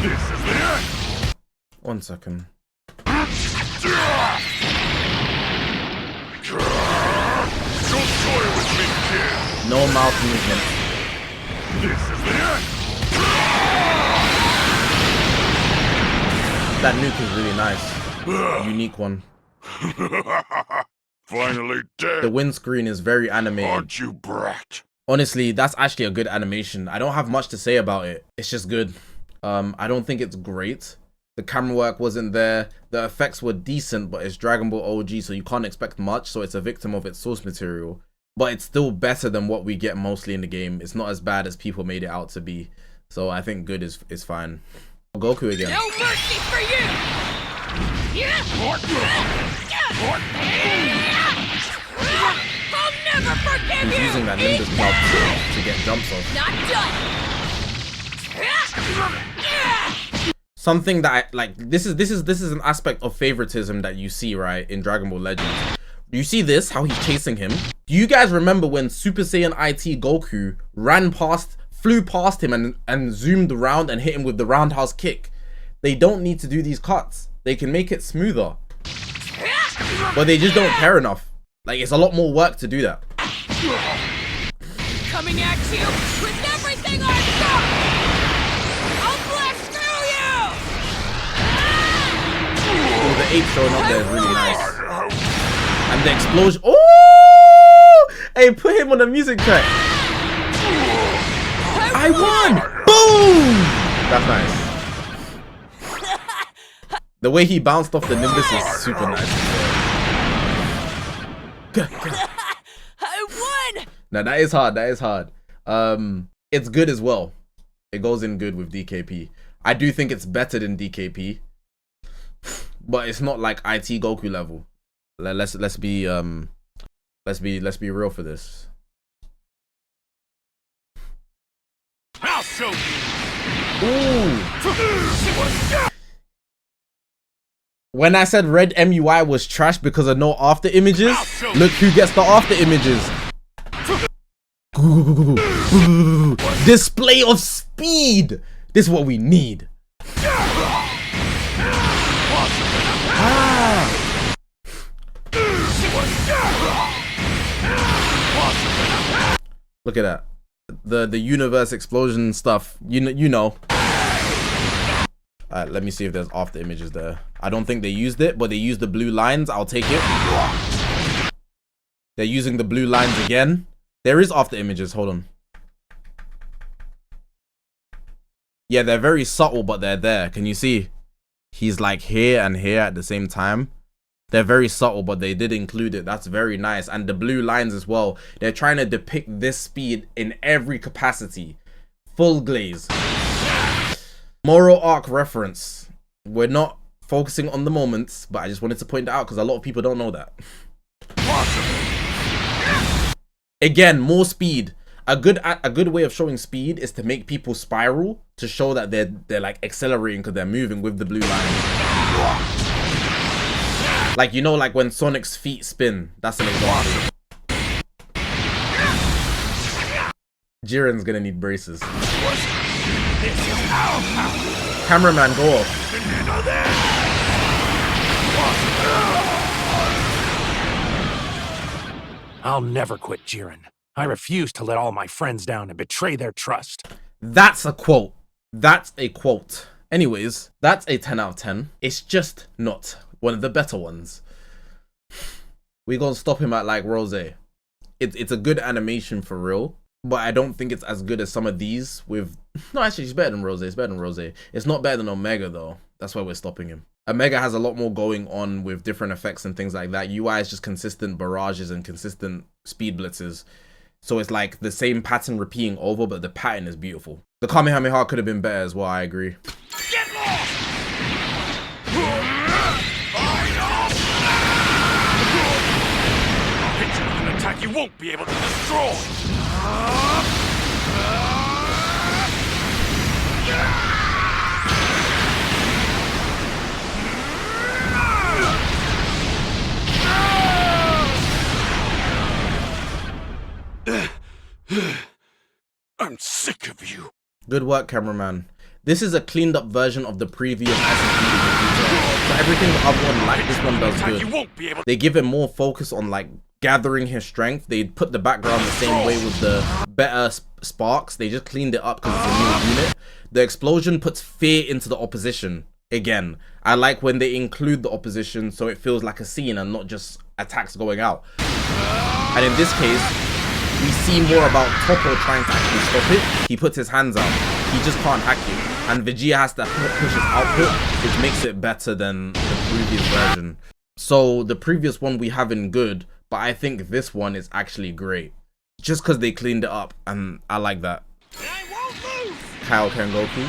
This is the end. 1 second. Don't toy with me, kid. No mouth movement. This is the end. That nuke is really nice. Unique one. Finally dead. The windscreen is very animated. Aren't you, brat? Honestly, that's actually a good animation. I don't have much to say about it. It's just good. I don't think it's great. The camera work wasn't there. The effects were decent, but it's Dragon Ball OG, so you can't expect much. So it's a victim of its source material. But it's still better than what we get mostly in the game. It's not as bad as people made it out to be. So I think good is fine. Goku again. No mercy for you! I'll never forgive He's you! using that Nimbus cloud to get jumps off. Not done! Something that I, like, this is an aspect of favoritism that you see, right, in Dragon Ball Legends. You see this, how he's chasing him. Do you guys remember when Super Saiyan IT Goku flew past him and zoomed around and hit him with the roundhouse kick? They don't need to do these cuts. They can make it smoother. But they just don't care enough. Like, it's a lot more work to do that. Coming at you with everything I've got! I'll blast through you! Oh, the ape showing up there is really nice. And the explosion. Oh! Hey, put him on the music track. I won! Boom! That's nice. The way he bounced off the Nimbus is super nice. I won! Now that is hard. That is hard. It's good as well. It goes in good with DKP. I do think it's better than DKP, but it's not like IT Goku level. Let's be real for this. I'll show you. Ooh. When I said red MUI was trash because of no after images, look who gets the after images. Display of speed. This is what we need. Look at that. The universe explosion stuff. You know. Alright, let me see if there's after images there. I don't think they used it, but they used the blue lines. I'll take it. They're using the blue lines again. There is after images. Hold on. Yeah, they're very subtle, but they're there. Can you see? He's like here and here at the same time. They're very subtle, but they did include it. That's very nice. And the blue lines as well. They're trying to depict this speed in every capacity. Full glaze. Moral arc reference. We're not focusing on the moments, but I just wanted to point that out because a lot of people don't know that. Again, more speed. A good way of showing speed is to make people spiral to show that they're like accelerating because they're moving with the blue line. Like, you know, like when Sonic's feet spin. That's an example. Jiren's gonna need braces. Cameraman, go off. I'll never quit Jiren. I refuse to let all my friends down and betray their trust. That's a quote. That's a quote. Anyways, that's a 10 out of 10. It's just not one of the better ones. We gonna stop him at like Rose. It's a good animation for real, but I don't think it's as good as some of these with... No, actually, it's better than Rose. It's better than Rose. It's not better than Omega, though. That's why we're stopping him. Omega has a lot more going on with different effects and things like that. UI is just consistent barrages and consistent speed blitzes. So it's like the same pattern repeating over, but the pattern is beautiful. The Kamehameha could have been better as well, I agree. Get lost! I'll hit you with an attack you won't be able to destroy! I'm sick of you. Good work, cameraman. This is a cleaned up version of the previous SSD. So everything the other one like this one does good. They give it more focus on like gathering his strength. They put the background the same way with the better sparks. They just cleaned it up because it's a new unit. The explosion puts fear into the opposition. Again, I like when they include the opposition so it feels like a scene and not just attacks going out. And in this case, we see more about Toppo trying to actually stop it. He puts his hands out. He just can't hack it. And Vegeta has to push his output, which makes it better than the previous version. So the previous one we have in good, but I think this one is actually great. Just because they cleaned it up, and I like that. Kamehameha and Goku.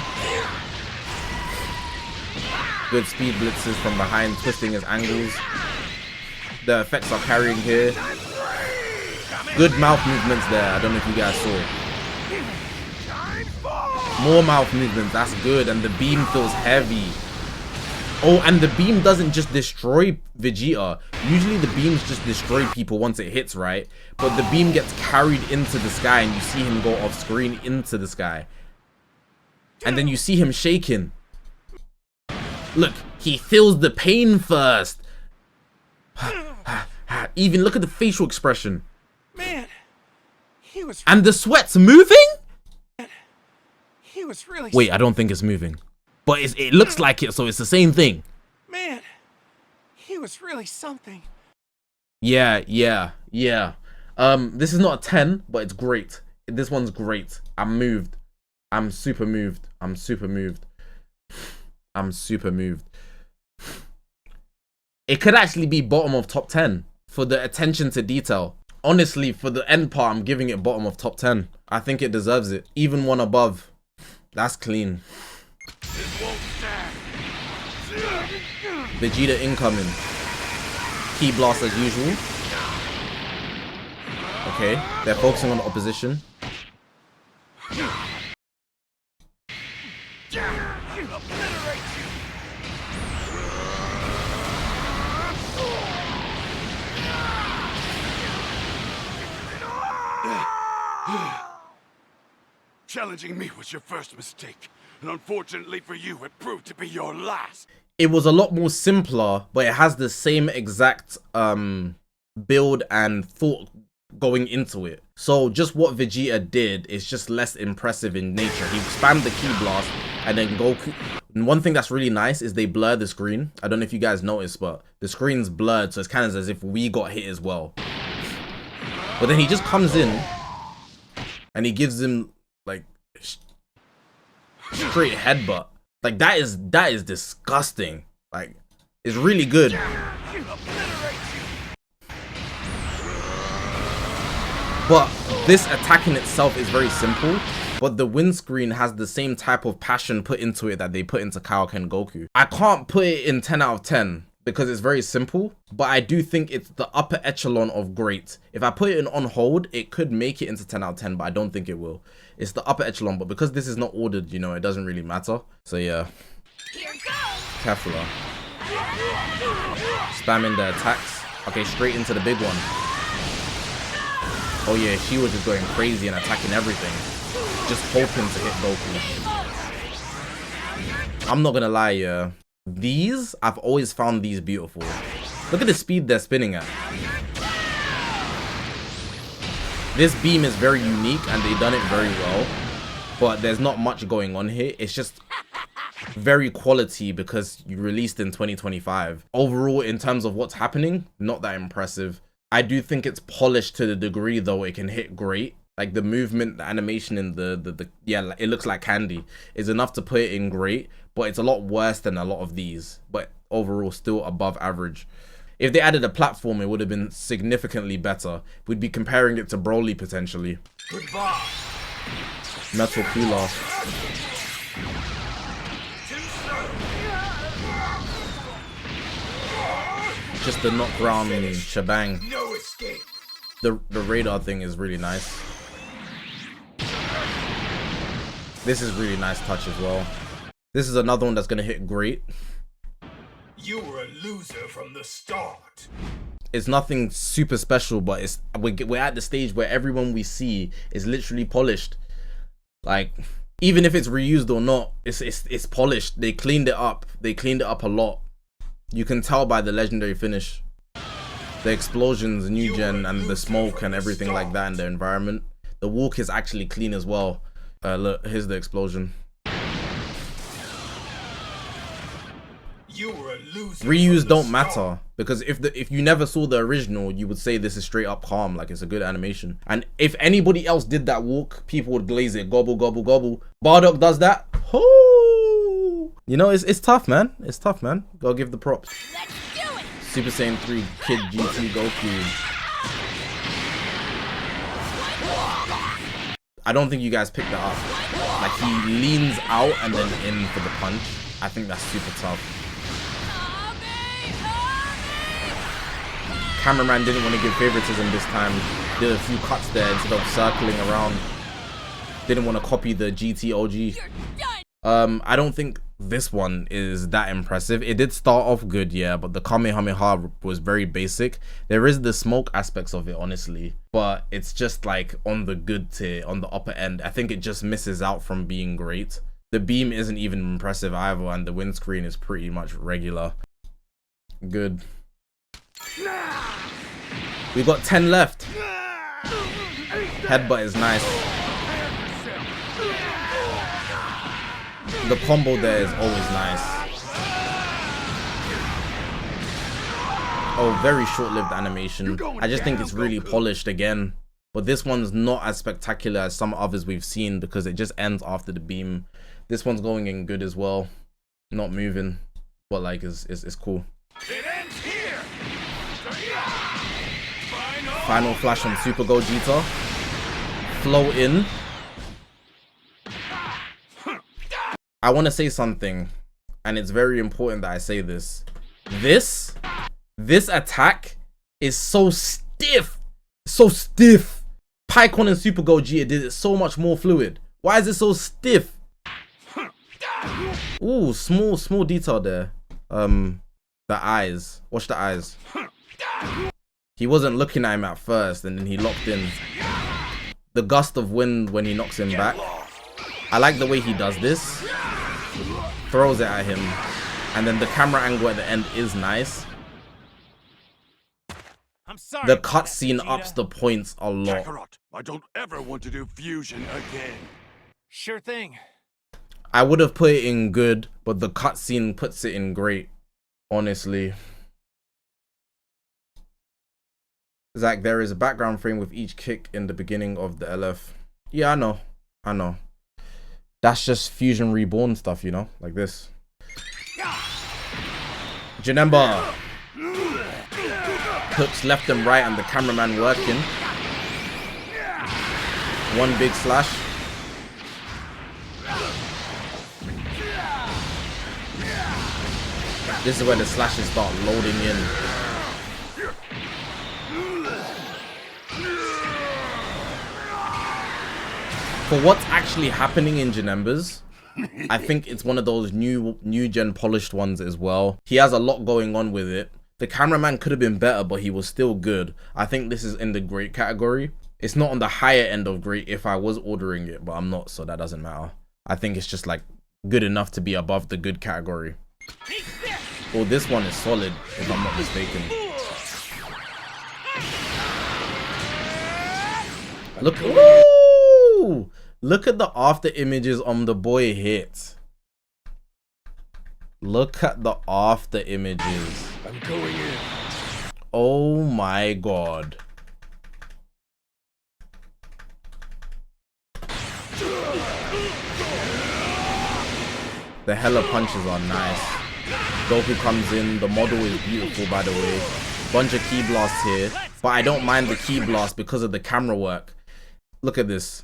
Good speed blitzes from behind, twisting his angles. The effects are carrying here. Good mouth movements there. I don't know if you guys saw. More mouth movements. That's good. And the beam feels heavy. Oh, and the beam doesn't just destroy Vegeta. Usually the beams just destroy people once it hits, right? But the beam gets carried into the sky and you see him go off screen into the sky. And then you see him shaking. Look, he feels the pain first. Even look at the facial expression. Man, he was. And the sweat's moving? He was really. Wait, I don't think it's moving. But it looks like it, so it's the same thing. Man, he was really something. Yeah. This is not a 10, but it's great. This one's great. I'm moved. I'm super moved. It could actually be bottom of top 10 for the attention to detail. Honestly, for the end part, I'm giving it bottom of top 10. I think it deserves it. Even one above. That's clean. Vegeta incoming. Key blast as usual. Okay, they're focusing on the opposition. Challenging me was your first mistake, and unfortunately for you, it proved to be your last. It was a lot more simpler, but it has the same exact build and thought going into it. So just what Vegeta did is just less impressive in nature. He spammed the key blast, and then Goku. And one thing that's really nice is they blur the screen. I don't know if you guys noticed, but the screen's blurred, so it's kind of as if we got hit as well. But then he just comes in, and he gives him like straight headbutt. Like that is disgusting. Like it's really good. But this attack in itself is very simple, but the windscreen has the same type of passion put into it that they put into Kaioken and Goku. I can't put it in 10 out of 10 because it's very simple, but I do think it's the upper echelon of great. If I put it in on hold, it could make it into 10 out of 10, but I don't think it will. It's the upper echelon, but because this is not ordered, you know, it doesn't really matter. So yeah. Here goes. Careful. Spamming the attacks. Okay, straight into the big one. Oh yeah, she was just going crazy and attacking everything. Just hoping to hit Goku. I'm not gonna lie, yeah. These, I've always found these beautiful. Look at the speed they're spinning at. This beam is very unique and they've done it very well. But there's not much going on here. It's just very quality because you released in 2025. Overall, in terms of what's happening, not that impressive. I do think it's polished to the degree though it can hit great. Like the movement, the animation, and the yeah, it looks like candy. Is enough to put it in great, but it's a lot worse than a lot of these. But overall, still above average. If they added a platform, it would have been significantly better. We'd be comparing it to Broly potentially. Goodbye. Metal Cooler. Just the knockdown shebang. No escape. The radar thing is really nice. This is really nice touch as well. This is another one that's gonna hit great. You were a loser from the start. It's nothing super special, but it's we're at the stage where everyone we see is literally polished. Like even if it's reused or not, it's polished. They cleaned it up. They cleaned it up a lot. You can tell by the legendary finish. The explosions, new gen, and the smoke and everything like that in the environment. The walk is actually clean as well. Look, here's the explosion. You were a loser. Reuse don't matter because if you never saw the original, you would say this is straight up calm, like it's a good animation. And if anybody else did that walk, people would glaze it. Gobble, gobble, gobble. Bardock does that. Oh, you know, it's tough, man. It's tough, man. Gotta give the props. Let's do it. Super Saiyan 3 Kid GT Goku. I don't think you guys picked that up. Like he leans out and then in for the punch. I think that's super tough. cameraman didn't want to give favoritism this time. Did a few cuts there instead of circling around. Didn't want to copy the GT OG. I don't think this one is that impressive. It did start off good, yeah, but the Kamehameha was very basic. There is the smoke aspects of it, honestly, but it's just like on the good tier, on the upper end. I think it just misses out from being great. The beam isn't even impressive either, and the windscreen is pretty much regular. Good. We got 10 left. Headbutt is nice. The combo there is always nice. Oh, very short-lived animation. I just think it's really polished again. But this one's not as spectacular as some others we've seen because it just ends after the beam. This one's going in good as well. Not moving, but like it's cool. It ends here. Final flash on Super Gogeta. Flow in. I want to say something, and it's very important that I say this. This attack is so stiff. So stiff. Pikkon and Super Gogeta did it so much more fluid. Why is it so stiff? Ooh, small detail there. The eyes. Watch the eyes. He wasn't looking at him at first, and then he locked in. The gust of wind when he knocks him back. I like the way he does this. Throws it at him, and then the camera angle at the end is nice. I'm sorry. The cutscene ups the points a lot. Kakarot, I don't ever want to do fusion again. Sure thing. I would have put it in good, but the cutscene puts it in great, honestly. Zach, there is a background frame with each kick in the beginning of the LF. Yeah, I know. That's just Fusion Reborn stuff, you know, like this. Janemba. Hooks left and right and the cameraman working. One big slash. This is where the slashes start loading in. For what's actually happening in Janemba's, I think it's one of those new gen polished ones as well. He has a lot going on with it. The cameraman could have been better, but he was still good. I think this is in the great category. It's not on the higher end of great if I was ordering it, but I'm not, so that doesn't matter. I think it's just like good enough to be above the good category. Oh, this one is solid, if I'm not mistaken. Look, ooh! Look at the after images on the boy hit. Look at the after images. I'm going in. Oh my god. The hella punches are nice. Goku comes in. The model is beautiful, by the way. Bunch of key blasts here. But I don't mind the key blast because of the camera work. Look at this.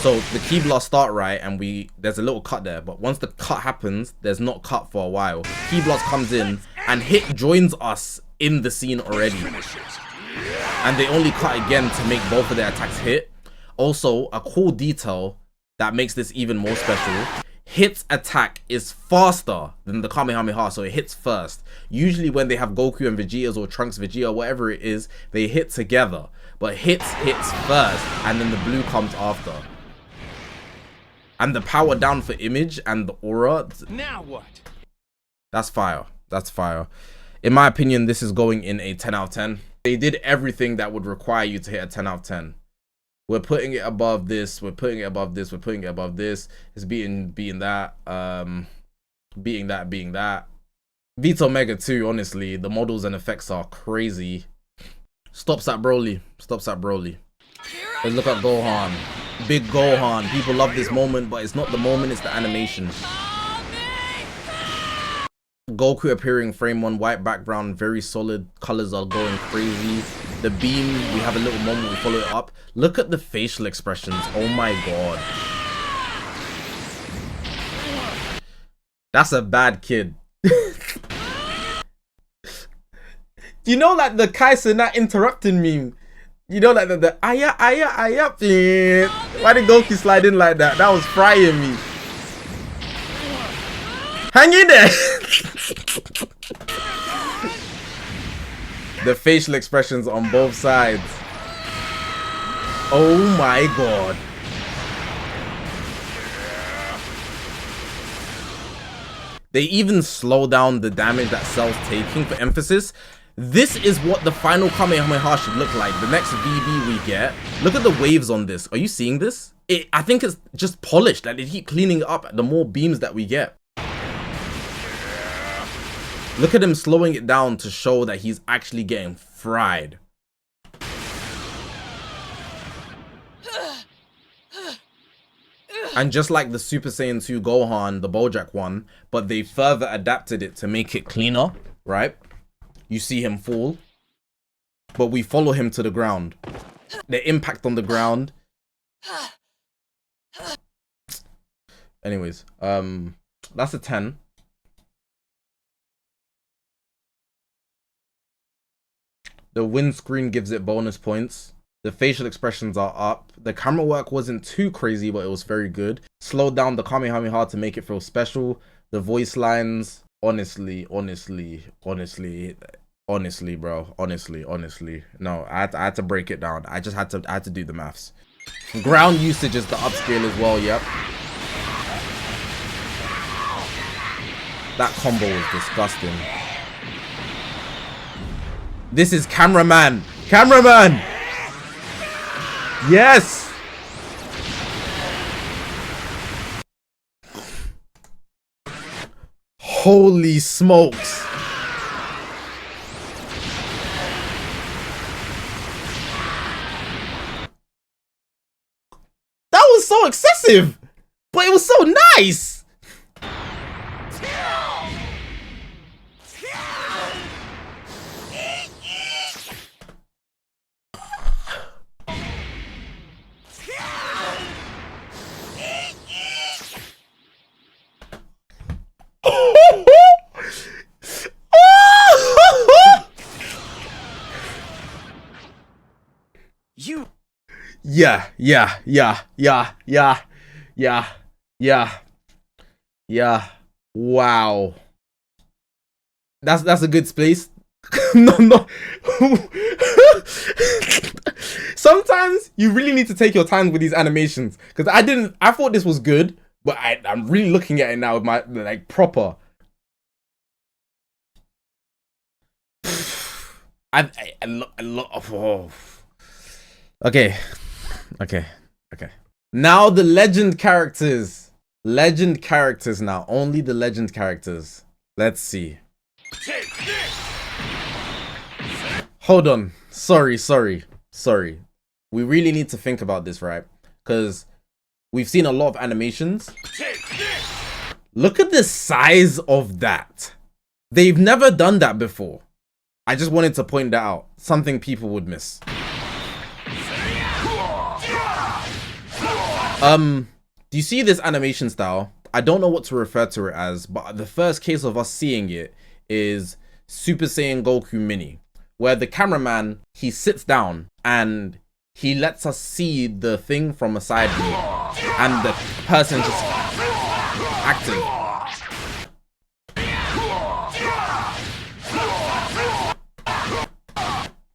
So the key blast start right, and there's a little cut there, but once the cut happens, there's not cut for a while. Key blast comes in, and Hit joins us in the scene already. And they only cut again to make both of their attacks hit. Also, a cool detail that makes this even more special. Hit's attack is faster than the Kamehameha, so it hits first. Usually when they have Goku and Vegeta's or Trunks Vegeta, whatever it is, they hit together. But hits first, and then the blue comes after. And the power down for image and the aura. Now what? That's fire. That's fire. In my opinion, this is going in a 10 out of 10. They did everything that would require you to hit a 10 out of 10. We're putting it above this. We're putting it above this. We're putting it above this. It's beating that. Beating that. Vegeta Omega 2, honestly. The models and effects are crazy. Stops at Broly. Let's look at Gohan. Big Gohan. People love this moment, but it's not the moment, it's the animation. Goku appearing frame 1, white background, very solid. Colors are going crazy. The beam, we have a little moment, we follow it up. Look at the facial expressions. Oh my god. That's a bad kid. You know, like the Kaiser not interrupting meme. You know, like the aya. Why did Goku slide in like that? That was frying me. Hang in there. The facial expressions on both sides. Oh my god. They even slow down the damage that Cell's taking for emphasis. This is what the final Kamehameha should look like. The next VB we get. Look at the waves on this. Are you seeing this? I think it's just polished. Like they keep cleaning it up the more beams that we get. Look at him slowing it down to show that he's actually getting fried. And just like the Super Saiyan 2 Gohan, the Bojack one, but they further adapted it to make it cleaner, right? You see him fall, but we follow him to the ground. The impact on the ground. Anyways, that's a 10. The windscreen gives it bonus points. The facial expressions are up. The camera work wasn't too crazy, but it was very good. Slowed down the Kamehameha to make it feel special. The voice lines, honestly, bro. Honestly. No, I had to break it down. I had to do the maths. Ground usage is the upscale as well, yep. That combo was disgusting. This is cameraman. Cameraman! Yes! Holy smokes. That was so excessive, but it was so nice. Yeah. Wow. That's a good space. No. Sometimes you really need to take your time with these animations, because I thought this was good, but I'm really looking at it now with my like proper. Okay. Now the legend characters. Legend characters now. Only the legend characters. Let's see. Hold on. Sorry. We really need to think about this, right? Because we've seen a lot of animations. Look at the size of that. They've never done that before. I just wanted to point that out. Something people would miss. Do you see this animation style? I don't know what to refer to it as, but the first case of us seeing it is Super Saiyan Goku Mini, where the cameraman, he sits down and he lets us see the thing from a side view, and the person just acting.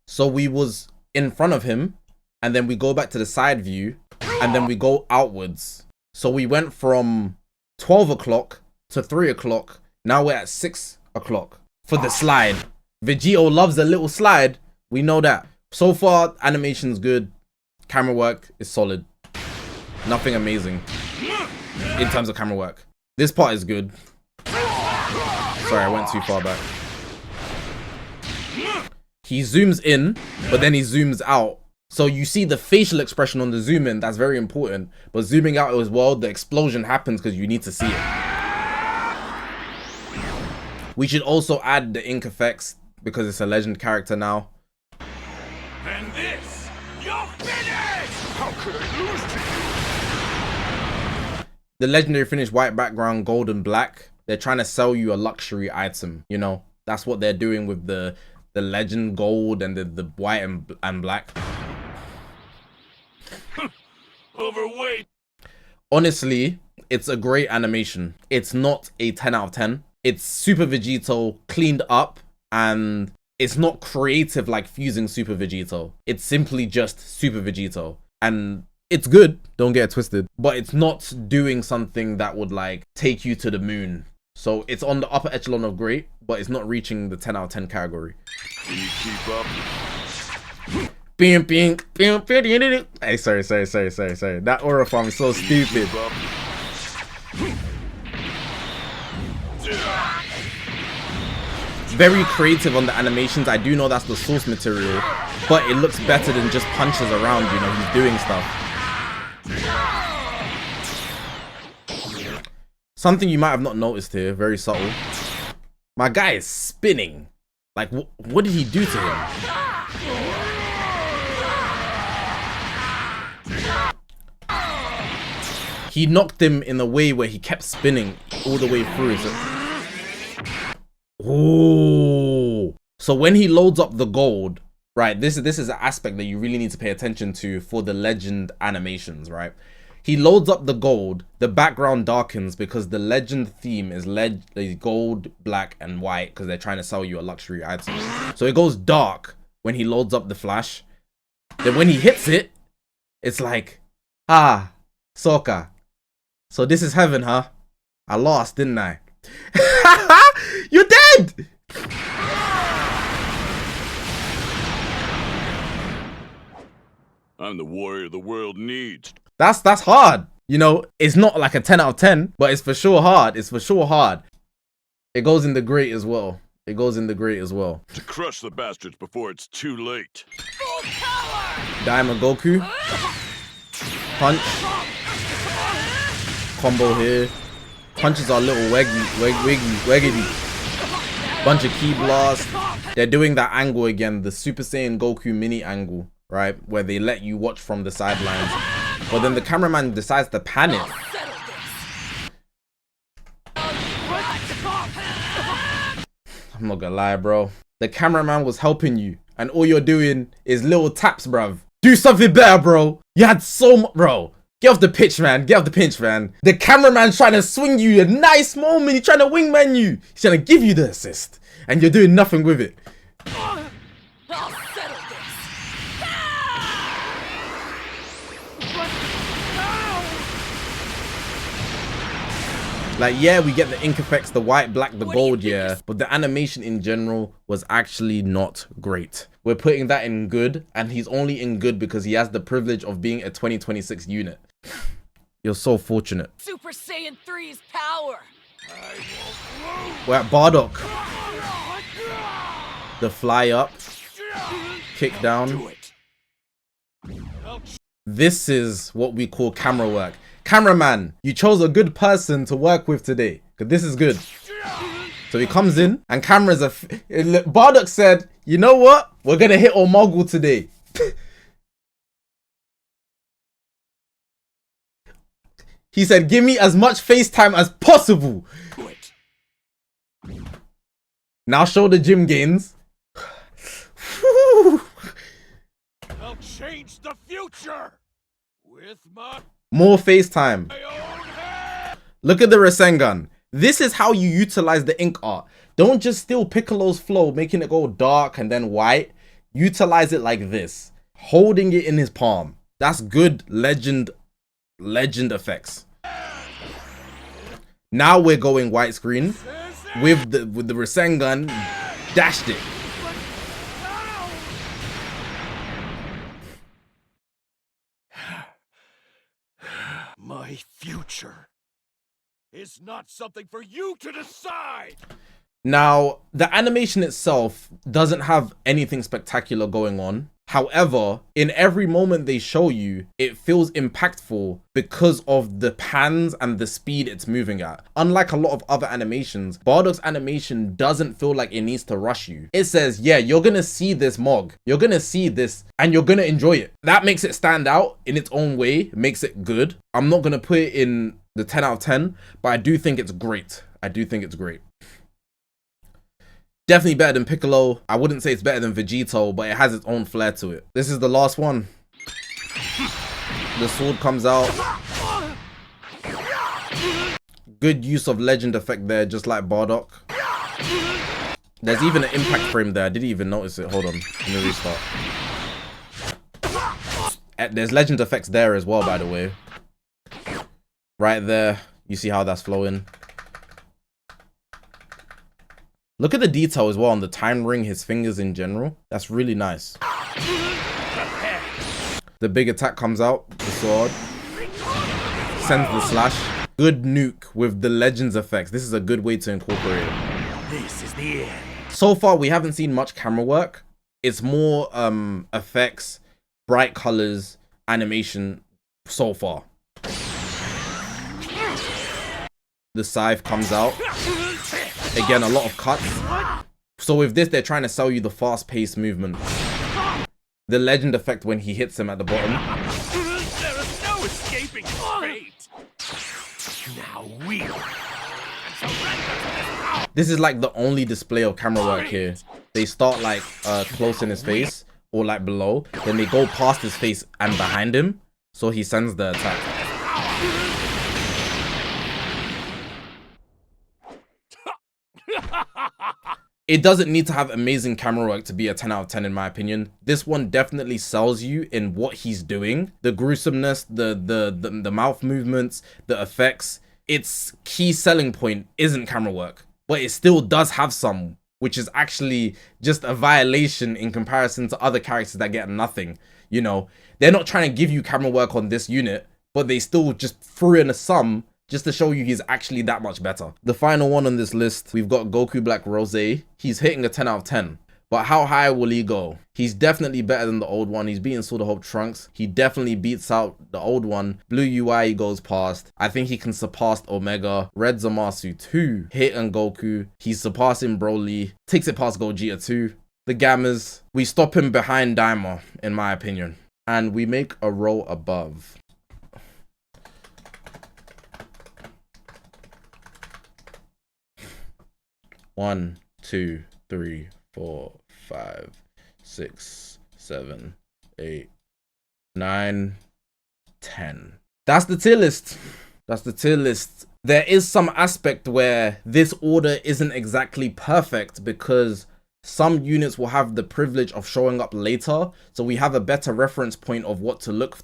So we was in front of him, and then we go back to the side view, and then we go outwards. So we went from 12 o'clock to 3 o'clock. Now we're at 6 o'clock for the slide. Vegito loves a little slide. We know that. So far, animation's good. Camera work is solid. Nothing amazing in terms of camera work. This part is good. Sorry, I went too far back. He zooms in, but then he zooms out. So you see the facial expression on the zoom in, that's very important. But zooming out as well, the explosion happens because you need to see it. We should also add the ink effects because it's a legend character now. And this, you're finished! How could I lose to you? The legendary finish, white background, gold and black. They're trying to sell you a luxury item, you know? That's what they're doing with the the legend gold and the white and black. Overweight. Honestly, it's a great animation. It's not a 10 out of 10. It's Super Vegito cleaned up, and it's not creative like fusing Super Vegito. It's simply just Super Vegito. And it's good, don't get it twisted, but it's not doing something that would like take you to the moon. So it's on the upper echelon of great, but it's not reaching the 10 out of 10 category. Can you keep up? Hey, sorry. That aura farm is so stupid. Keep up? Very creative on the animations. I do know that's the source material, but it looks better than just punches around, you know, he's doing stuff. Something you might have not noticed here, very subtle. My guy is spinning. Like, what did he do to him? He knocked him in a way where he kept spinning all the way through. Oh, so when he loads up the gold, right? This is an aspect that you really need to pay attention to for the legend animations, right? He loads up the gold, the background darkens because the legend theme is gold, black, and white because they're trying to sell you a luxury item. So it goes dark when he loads up the flash. Then when he hits it, it's like, ah, Sokka. So this is heaven, huh? I lost, didn't I? You're dead! I'm the warrior the world needs. That's hard. You know, it's not like a 10 out of 10, but it's for sure hard. It's for sure hard. It goes in the great as well. It goes in the great as well. To crush the bastards before it's too late. Full power! Diamond Goku. Punch. Combo here. Punches are little wiggity. Bunch of key blasts. They're doing that angle again, the Super Saiyan Goku mini angle, right? Where they let you watch from the sidelines. But then the cameraman decides to pan it. I'm not gonna lie, bro. The cameraman was helping you, and all you're doing is little taps, bruv. Do something better, bro. You had so much, bro. Get off the pitch, man. Get off the pinch, man. The cameraman's trying to swing you a nice moment. He's trying to wingman you. He's trying to give you the assist, and you're doing nothing with it. I'll settle this. Like, yeah, we get the ink effects, the white, black, the gold, yeah, but the animation in general was actually not great. We're putting that in good, and he's only in good because he has the privilege of being a 2026 unit. You're so fortunate. Super Saiyan 3's power. We're at Bardock. The fly up, kick down. This is what we call camera work. Cameraman, you chose a good person to work with today, because this is good. So he comes in, and cameras are... Bardock said, you know what? We're going to hit Omega today. He said, give me as much FaceTime as possible. Now show the gym gains. I'll change the future with my More FaceTime. own hand. Look at the Rasengan. This is how you utilize the ink art. Don't just steal Piccolo's flow, making it go dark and then white. Utilize it like this. Holding it in his palm. That's good legend effects. Now we're going widescreen with the Rasengan. Dashed it. My future is not something for you to decide. Now, the animation itself doesn't have anything spectacular going on. However, in every moment they show you, it feels impactful because of the pans and the speed it's moving at. Unlike a lot of other animations, Bardock's animation doesn't feel like it needs to rush you. It says, yeah, you're gonna see this Mog, you're gonna see this, and you're gonna enjoy it. That makes it stand out in its own way, makes it good. I'm not gonna put it in the 10 out of 10, but I do think it's great. I do think it's great. Definitely better than Piccolo. I wouldn't say it's better than Vegito, but it has its own flair to it. This is the last one. The sword comes out. Good use of legend effect there, just like Bardock. There's even an impact frame there. I didn't even notice it. Hold on. Let me restart. There's legend effects there as well, by the way. Right there. You see how that's flowing. Look at the detail as well on the time ring, his fingers in general. That's really nice. The big attack comes out. The sword. Sends the slash. Good nuke with the legends effects. This is a good way to incorporate it. This is the end. So far, we haven't seen much camera work. It's more effects, bright colors, animation so far. The scythe comes out. Again, a lot of cuts. So with this, they're trying to sell you the fast-paced movement. The legend effect when he hits him at the bottom. There is no escaping fate. Now we This is like the only display of camera work here. They start like close in his face or like below. Then they go past his face and behind him. So he sends the attack. It doesn't need to have amazing camera work to be a 10 out of 10 in my opinion. This one definitely sells you in what he's doing. The gruesomeness, the mouth movements, the effects. Its key selling point isn't camera work, but it still does have some, which is actually just a violation in comparison to other characters that get nothing. You know, they're not trying to give you camera work on this unit, but they still just threw in a sum just to show you he's actually that much better. The final one on this list, we've got Goku Black Rose. He's hitting a 10 out of 10. But how high will he go? He's definitely better than the old one. He's beating Sword of Hope Trunks. He definitely beats out the old one. Blue UI he goes past. I think he can surpass Omega. Red Zamasu 2. Hit and Goku. He's surpassing Broly. Takes it past Gogeta 2. The Gammas. We stop him behind Daima, in my opinion. And we make a row above. One, 2, 3, 4, 5, 6, 7, 8, 9, 10. That's the tier list. That's the tier list. There is some aspect where this order isn't exactly perfect because some units will have the privilege of showing up later, so we have a better reference point of what to look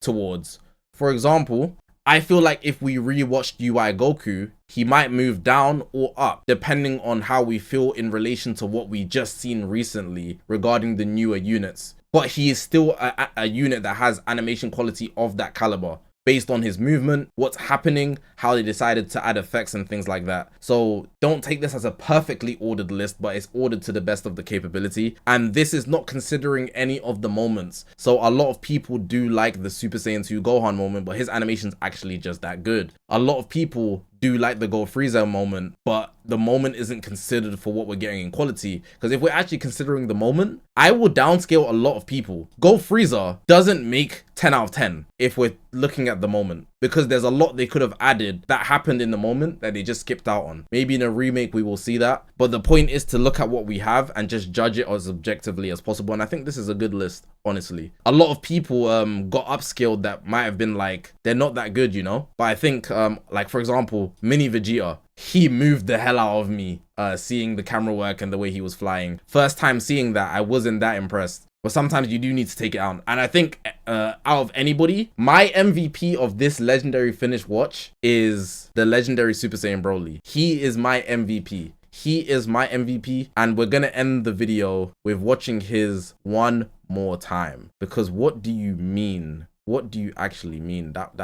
towards. For example, I feel like if we rewatched UI Goku, he might move down or up depending on how we feel in relation to what we just seen recently regarding the newer units. But he is still a unit that has animation quality of that caliber based on his movement, what's happening, how they decided to add effects and things like that. So don't take this as a perfectly ordered list, but it's ordered to the best of the capability. And this is not considering any of the moments. So a lot of people do like the Super Saiyan 2 Gohan moment, but his animation's actually just that good. A lot of people do like the Go Frieza moment, but the moment isn't considered for what we're getting in quality. Because if we're actually considering the moment, I will downscale a lot of people. Go Frieza doesn't make 10 out of 10 if we're looking at the moment, because there's a lot they could have added that happened in the moment that they just skipped out on. Maybe in a remake we will see that, but the point is to look at what we have and just judge it as objectively as possible. And I think this is a good list, honestly. A lot of people got upscaled that might have been like, they're not that good, you know. But I think like for example, Mini Vegeta, he moved the hell out of me seeing the camera work and the way he was flying. First time seeing that, I wasn't that impressed. But sometimes you do need to take it out. And I think out of anybody, my MVP of this legendary finish watch is the legendary Super Saiyan Broly. He is my MVP. He is my MVP. And we're going to end the video with watching his one more time. Because what do you mean? What do you actually mean? That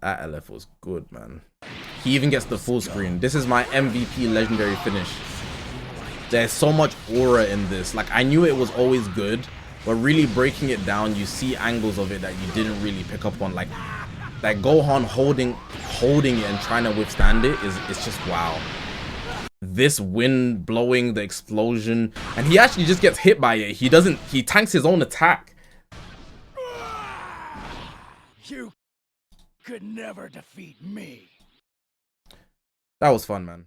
LF was good, man. He even gets the full screen. This is my MVP legendary finish. There's so much aura in this. Like, I knew it was always good, but really breaking it down, you see angles of it that you didn't really pick up on. Like Gohan holding it and trying to withstand it is just wow. This wind blowing, the explosion, and he actually just gets hit by it. He tanks his own attack. You could never defeat me. That was fun, man.